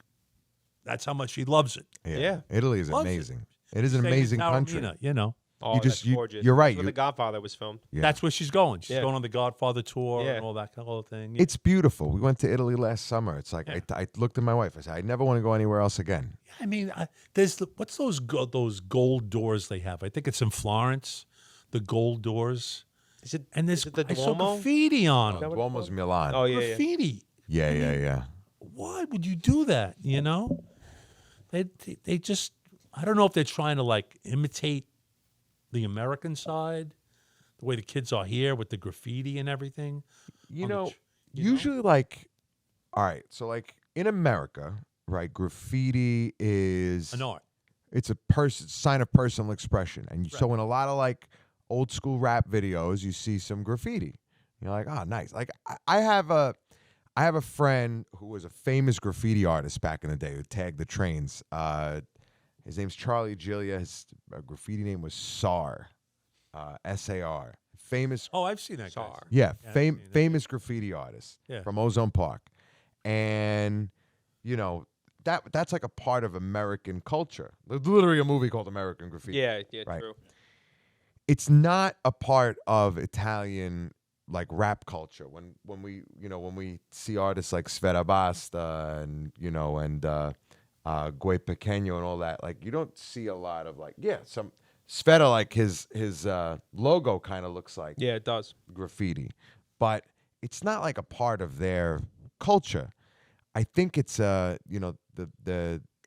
[SPEAKER 1] That's how much she loves it.
[SPEAKER 3] Yeah.
[SPEAKER 4] Italy is
[SPEAKER 1] Loves it.
[SPEAKER 4] amazing. It is an
[SPEAKER 1] Staying in
[SPEAKER 4] amazing country.
[SPEAKER 1] Taormina, you know.
[SPEAKER 3] Oh,
[SPEAKER 4] just-
[SPEAKER 3] that's gorgeous.
[SPEAKER 4] you're right.
[SPEAKER 3] That's where The Godfather was filmed.
[SPEAKER 4] Yeah.
[SPEAKER 1] That's where she's going. She's
[SPEAKER 3] Yeah.
[SPEAKER 1] going on the Godfather tour
[SPEAKER 3] Yeah.
[SPEAKER 1] and all that kind of thing.
[SPEAKER 4] It's beautiful. We went to Italy last summer. It's like
[SPEAKER 1] Yeah.
[SPEAKER 4] I looked at my wife. I said, I never want to go anywhere else again.
[SPEAKER 1] I mean, there's what's those gold doors they have? I think it's in Florence, the gold doors.
[SPEAKER 3] Is it?
[SPEAKER 1] And there's
[SPEAKER 3] is it the
[SPEAKER 1] I saw
[SPEAKER 3] Duomo?
[SPEAKER 1] graffiti on them.
[SPEAKER 3] what it's
[SPEAKER 4] Duomo's
[SPEAKER 3] called?
[SPEAKER 4] Milan.
[SPEAKER 3] Oh yeah, yeah.
[SPEAKER 1] Graffiti.
[SPEAKER 4] Yeah.
[SPEAKER 1] Why would you do that? You know, they just. I don't know if they're trying to like imitate the American side, the way the kids are here with the graffiti and everything.
[SPEAKER 4] You
[SPEAKER 1] on the
[SPEAKER 4] know,
[SPEAKER 1] ch- you know?
[SPEAKER 4] usually like, all right, so like in America, right, graffiti is
[SPEAKER 1] An art.
[SPEAKER 4] it's a sign of personal expression. And so in a lot of like old school rap videos, you see some graffiti. You're like, oh, nice. Like I have a friend who was a famous graffiti artist back in the day who tagged the trains. His name's Charlie Giglia. His graffiti name was SAR, S-A-R. Famous,
[SPEAKER 1] Oh, I've seen that. guy.
[SPEAKER 3] Czar.
[SPEAKER 4] yeah,
[SPEAKER 1] I've seen that.
[SPEAKER 4] famous graffiti artist
[SPEAKER 1] Yeah.
[SPEAKER 4] from Ozone Park. And, you know, that's like a part of American culture. There's literally a movie called American Graffiti.
[SPEAKER 3] Yeah,
[SPEAKER 4] Right.
[SPEAKER 3] true.
[SPEAKER 4] It's not a part of Italian like rap culture. When we see artists like Sfera Basta and Guy Pequeño and all that, like you don't see a lot of like some Sfera, like his logo kind of looks like
[SPEAKER 3] Yeah, it does.
[SPEAKER 4] graffiti, but it's not like a part of their culture. I think it's the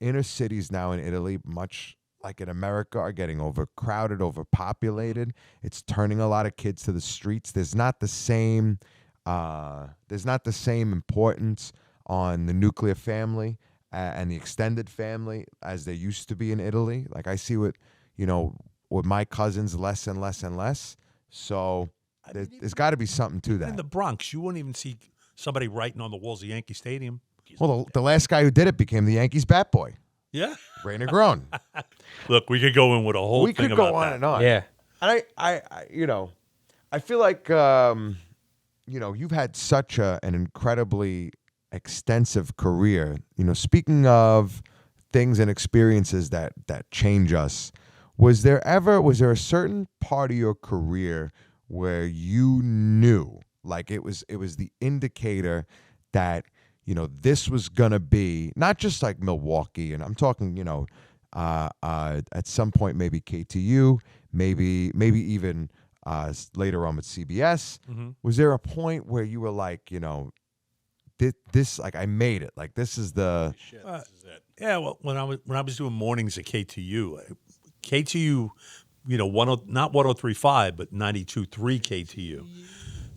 [SPEAKER 4] inner cities now in Italy, much like in America, are getting overcrowded, overpopulated. It's turning a lot of kids to the streets. There's not the same importance on the nuclear family and the extended family as there used to be in Italy. Like I see with my cousins less and less and less. So there's got to be something to
[SPEAKER 1] In
[SPEAKER 4] that.
[SPEAKER 1] the Bronx, you wouldn't even see somebody writing on the walls of Yankee Stadium.
[SPEAKER 4] Well, the last guy who did it became the Yankees bat boy,
[SPEAKER 1] Yeah.
[SPEAKER 4] Ray Negron.
[SPEAKER 1] Look, we could go in with a whole
[SPEAKER 4] We
[SPEAKER 1] thing
[SPEAKER 4] could go
[SPEAKER 1] about
[SPEAKER 4] on
[SPEAKER 1] that.
[SPEAKER 4] and on.
[SPEAKER 3] Yeah.
[SPEAKER 4] And I feel like you've had such an incredibly extensive career. Speaking of things and experiences that change us, was there a certain part of your career where you knew, like it was the indicator that this was gonna be not just like Milwaukee, and I'm talking at some point maybe KTU, maybe even later on with CBS. Was there a point where you were like, this like I made it, like this is the
[SPEAKER 5] Shit, this is it.
[SPEAKER 1] Yeah, well, when I was doing mornings at KTU, not 103.5, but 92.3 KTU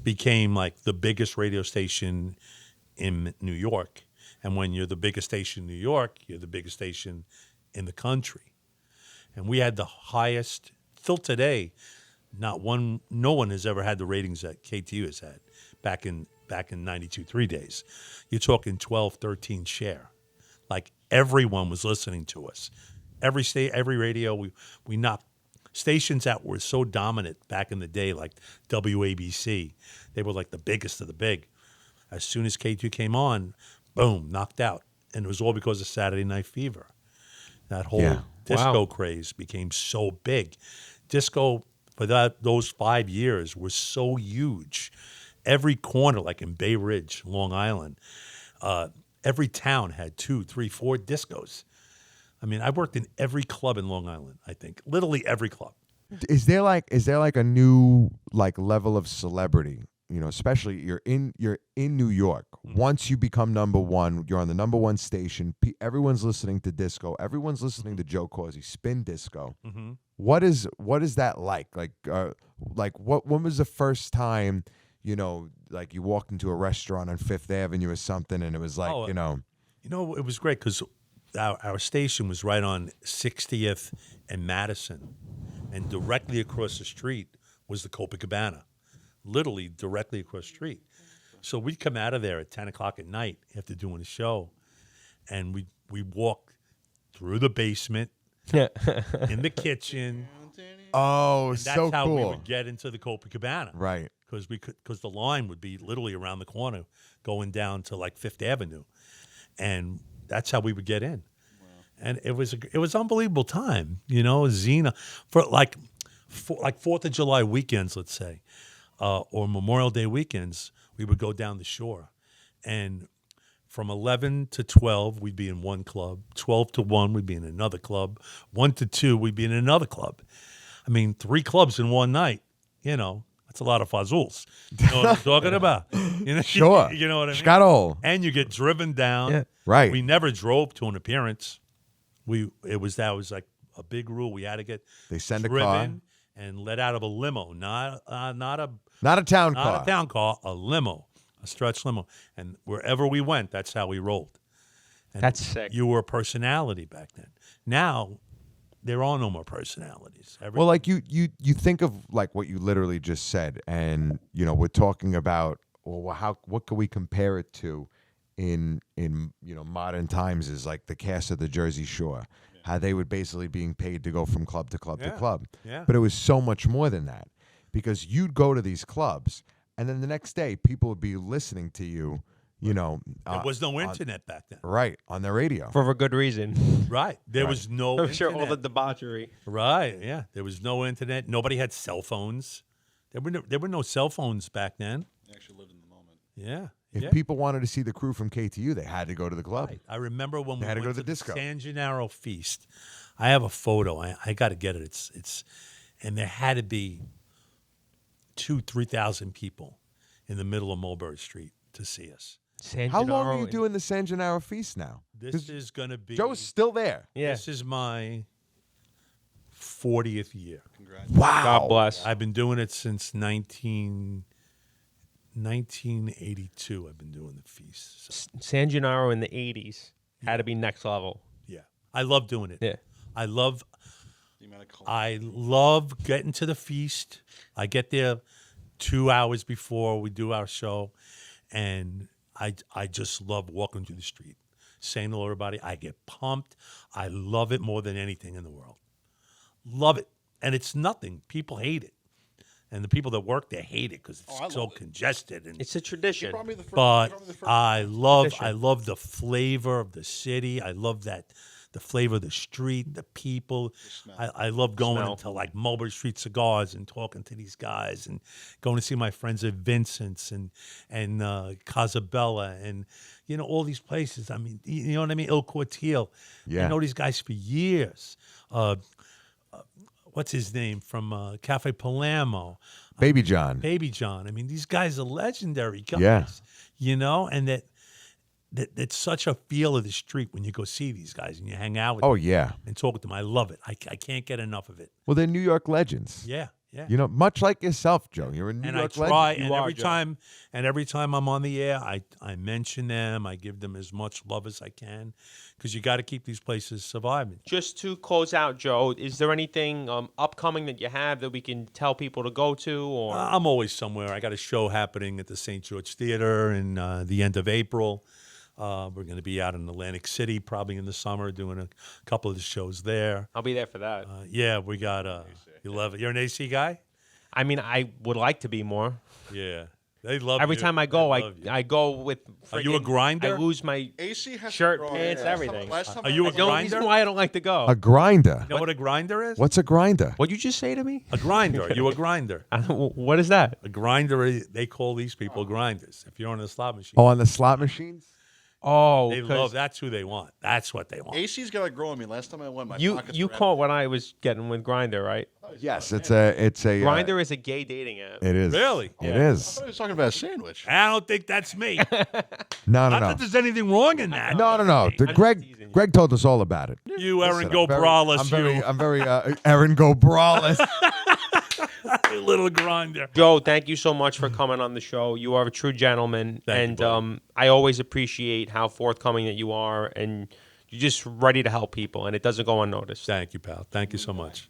[SPEAKER 1] became like the biggest radio station in New York. And when you're the biggest station in New York, you're the biggest station in the country. And we had the highest, till today, no one has ever had the ratings that KTU has had back in 92.3 days. You're talking 12, 13 share. Like everyone was listening to us. Every radio, we knocked stations that were so dominant back in the day, like WABC. They were like the biggest of the big. As soon as K2 came on, boom, knocked out. And it was all because of Saturday Night Fever. That whole disco craze became so big. Disco, for those 5 years, was so huge. Every corner, like in Bay Ridge, Long Island, every town had 2, 3, 4 discos. I mean, I worked in every club in Long Island, I think. Literally every club.
[SPEAKER 4] Is there like a new like level of celebrity? Especially you're in New York. Once you become number one, you're on the number one station. Everyone's listening to disco. Everyone's listening to Joe Causi spin disco. What is that like? When was the first time like you walked into a restaurant on Fifth Avenue or something, and it was like
[SPEAKER 1] it was great because our station was right on 60th and Madison, and directly across the street was the Copacabana. Literally directly across the street. So we'd come out of there at 10 o'clock at night after doing a show, and we walk through the basement, in the kitchen.
[SPEAKER 4] Oh,
[SPEAKER 1] and
[SPEAKER 4] so
[SPEAKER 1] that's how
[SPEAKER 4] cool.
[SPEAKER 1] we would get into the Copacabana.
[SPEAKER 4] Right.
[SPEAKER 1] Because the line would be literally around the corner going down to like Fifth Avenue. And that's how we would get in. Wow. And it was unbelievable time, Xena, for like 4th of July weekends, let's say. Or Memorial Day weekends, we would go down the shore. And from 11 to 12, we'd be in one club. 12 to 1, we'd be in another club. 1 to 2, we'd be in another club. I mean, 3 clubs in one night, that's a lot of fazools. You know what I'm talking about?
[SPEAKER 4] Sure.
[SPEAKER 1] You know what I mean?
[SPEAKER 4] Scott-o.
[SPEAKER 1] And you get driven down.
[SPEAKER 3] Yeah.
[SPEAKER 4] Right.
[SPEAKER 1] We never drove to an appearance. That was like a big rule. We had to get
[SPEAKER 4] They send a
[SPEAKER 1] driven
[SPEAKER 4] car.
[SPEAKER 1] and let out of a limo, not a
[SPEAKER 4] town car.
[SPEAKER 1] Not a town car, a limo, a stretch limo. And wherever we went, that's how we rolled. And
[SPEAKER 3] That's sick.
[SPEAKER 1] You were a personality back then. Now, there are no more personalities.
[SPEAKER 4] Well, like you think of like what you literally just said, and we're talking about what can we compare it to in modern times is like the cast of the Jersey Shore, how they would basically being paid to go from club to club to club.
[SPEAKER 1] Yeah.
[SPEAKER 4] But it was so much more than that, because you'd go to these clubs, and then the next day people would be listening to you.
[SPEAKER 1] There was no internet back then.
[SPEAKER 4] Right, on the radio.
[SPEAKER 3] For a good reason.
[SPEAKER 1] Right. There was no
[SPEAKER 3] I'm sure all
[SPEAKER 1] internet.
[SPEAKER 3] the debauchery.
[SPEAKER 1] Right, yeah. There was no internet. Nobody had cell phones. There were no cell phones back then.
[SPEAKER 5] You actually lived in the moment.
[SPEAKER 1] Yeah.
[SPEAKER 4] If people wanted to see the crew from KTU, they had to go to the club.
[SPEAKER 1] Right. I remember when
[SPEAKER 4] They
[SPEAKER 1] we
[SPEAKER 4] had to
[SPEAKER 1] went
[SPEAKER 4] go to the disco.
[SPEAKER 1] San Gennaro Feast. I have a photo. I got to get it. It's and there had to be 2,000-3,000 people in the middle of Mulberry Street to see us.
[SPEAKER 4] How long are you doing the San Gennaro Feast now?
[SPEAKER 1] This is going to be
[SPEAKER 4] Joe's still there.
[SPEAKER 3] Yeah.
[SPEAKER 1] This is my 40th year.
[SPEAKER 5] Congrats.
[SPEAKER 4] Wow.
[SPEAKER 3] God bless.
[SPEAKER 1] I've been doing it since 1982. I've been doing the feast. So,
[SPEAKER 3] San Gennaro in the 80s had to be next level.
[SPEAKER 1] yeah. I love doing it.
[SPEAKER 3] Yeah.
[SPEAKER 1] I love
[SPEAKER 5] The amount of culture.
[SPEAKER 1] I love getting to the feast. I get there 2 hours before we do our show, and I just love walking through the street, saying hello to everybody. I get pumped. I love it more than anything in the world. Love it. And it's nothing. People hate it. and the people that work there hate it because
[SPEAKER 5] Oh, I
[SPEAKER 1] it's so
[SPEAKER 5] love it.
[SPEAKER 1] congested. And
[SPEAKER 3] It's a tradition.
[SPEAKER 5] Brought me the first,
[SPEAKER 1] but
[SPEAKER 5] brought me the first
[SPEAKER 1] I
[SPEAKER 3] Tradition.
[SPEAKER 1] love the flavor of the city. I love the flavor of the street, the people. I love going
[SPEAKER 3] Smell.
[SPEAKER 1] into like Mulberry Street Cigars and talking to these guys and going to see my friends at Vincent's and Casabella and all these places. I mean, you know what I mean? Il Cortile.
[SPEAKER 4] Yeah.
[SPEAKER 1] I know these guys for years. What's his name from Cafe Palermo?
[SPEAKER 4] Baby John.
[SPEAKER 1] Baby John. I mean, these guys are legendary guys.
[SPEAKER 4] Yeah.
[SPEAKER 1] And that's such a feel of the street when you go see these guys and you hang out with
[SPEAKER 4] Oh
[SPEAKER 1] them
[SPEAKER 4] yeah.
[SPEAKER 1] and talk with them. I love it. I can't get enough of it.
[SPEAKER 4] Well, they're New York legends.
[SPEAKER 1] Yeah, yeah.
[SPEAKER 4] Much like yourself, Joe. You're a New
[SPEAKER 1] And
[SPEAKER 4] York
[SPEAKER 1] I try,
[SPEAKER 4] legend.
[SPEAKER 1] and
[SPEAKER 3] are,
[SPEAKER 1] every time I'm on the air, I mention them. I give them as much love as I can, because you got to keep these places surviving.
[SPEAKER 3] Just to close out, Joe, is there anything upcoming that you have that we can tell people to go to? Or
[SPEAKER 1] I'm always somewhere. I got a show happening at the St. George Theater in the end of April. We're going to be out in Atlantic City probably in the summer doing a couple of the shows there.
[SPEAKER 3] I'll be there for that.
[SPEAKER 1] Yeah, we got you love it. You're an AC guy?
[SPEAKER 3] I mean, I would like to be more.
[SPEAKER 1] Yeah. They love
[SPEAKER 3] Every
[SPEAKER 1] you.
[SPEAKER 3] time I go,
[SPEAKER 1] They love you.
[SPEAKER 3] I go with.
[SPEAKER 1] Are you a
[SPEAKER 3] friggin-
[SPEAKER 1] grinder?
[SPEAKER 3] I lose my
[SPEAKER 5] AC has
[SPEAKER 3] shirt,
[SPEAKER 5] to grow.
[SPEAKER 3] pants,
[SPEAKER 5] Yeah.
[SPEAKER 3] everything.
[SPEAKER 5] Last time
[SPEAKER 1] Are you a
[SPEAKER 3] The only
[SPEAKER 1] grinder?
[SPEAKER 3] reason why I don't like to go.
[SPEAKER 4] A grinder.
[SPEAKER 1] You know what a grinder is?
[SPEAKER 4] What's a grinder?
[SPEAKER 3] What'd you just say to me?
[SPEAKER 1] A grinder. Are you a grinder?
[SPEAKER 3] What is that?
[SPEAKER 1] A grinder, they call these people grinders. If you're on a slot machine.
[SPEAKER 4] Oh, on the slot machines?
[SPEAKER 3] Oh,
[SPEAKER 1] They
[SPEAKER 3] 'cause
[SPEAKER 1] love, that's who they want. That's what they want.
[SPEAKER 5] AC's got to grow on me. Last time I went, my
[SPEAKER 3] you
[SPEAKER 5] pockets
[SPEAKER 3] you
[SPEAKER 5] were
[SPEAKER 3] caught what I was getting with Grinder, right?
[SPEAKER 4] Yes, it's a
[SPEAKER 3] Grinder is a gay dating app.
[SPEAKER 4] It is.
[SPEAKER 1] Really?
[SPEAKER 4] It
[SPEAKER 5] I
[SPEAKER 4] is.
[SPEAKER 5] thought he was talking about a sandwich.
[SPEAKER 1] I don't think that's me.
[SPEAKER 4] No, no,
[SPEAKER 1] Not
[SPEAKER 4] no.
[SPEAKER 1] that there's anything wrong in that.
[SPEAKER 4] No, no, no.
[SPEAKER 3] I'm
[SPEAKER 4] Greg
[SPEAKER 3] teasing you.
[SPEAKER 4] Greg told us all about it.
[SPEAKER 1] You, Aaron
[SPEAKER 4] Listen,
[SPEAKER 1] Go Braless,
[SPEAKER 4] I'm very Aaron Go Braless.
[SPEAKER 1] you little grinder.
[SPEAKER 3] Joe, thank you so much for coming on the show. You are a true gentleman,
[SPEAKER 1] Thank you,
[SPEAKER 3] and
[SPEAKER 1] buddy.
[SPEAKER 3] I always appreciate how forthcoming that you are, and you're just ready to help people, and it doesn't go unnoticed.
[SPEAKER 1] Thank you, pal. Thank you so much.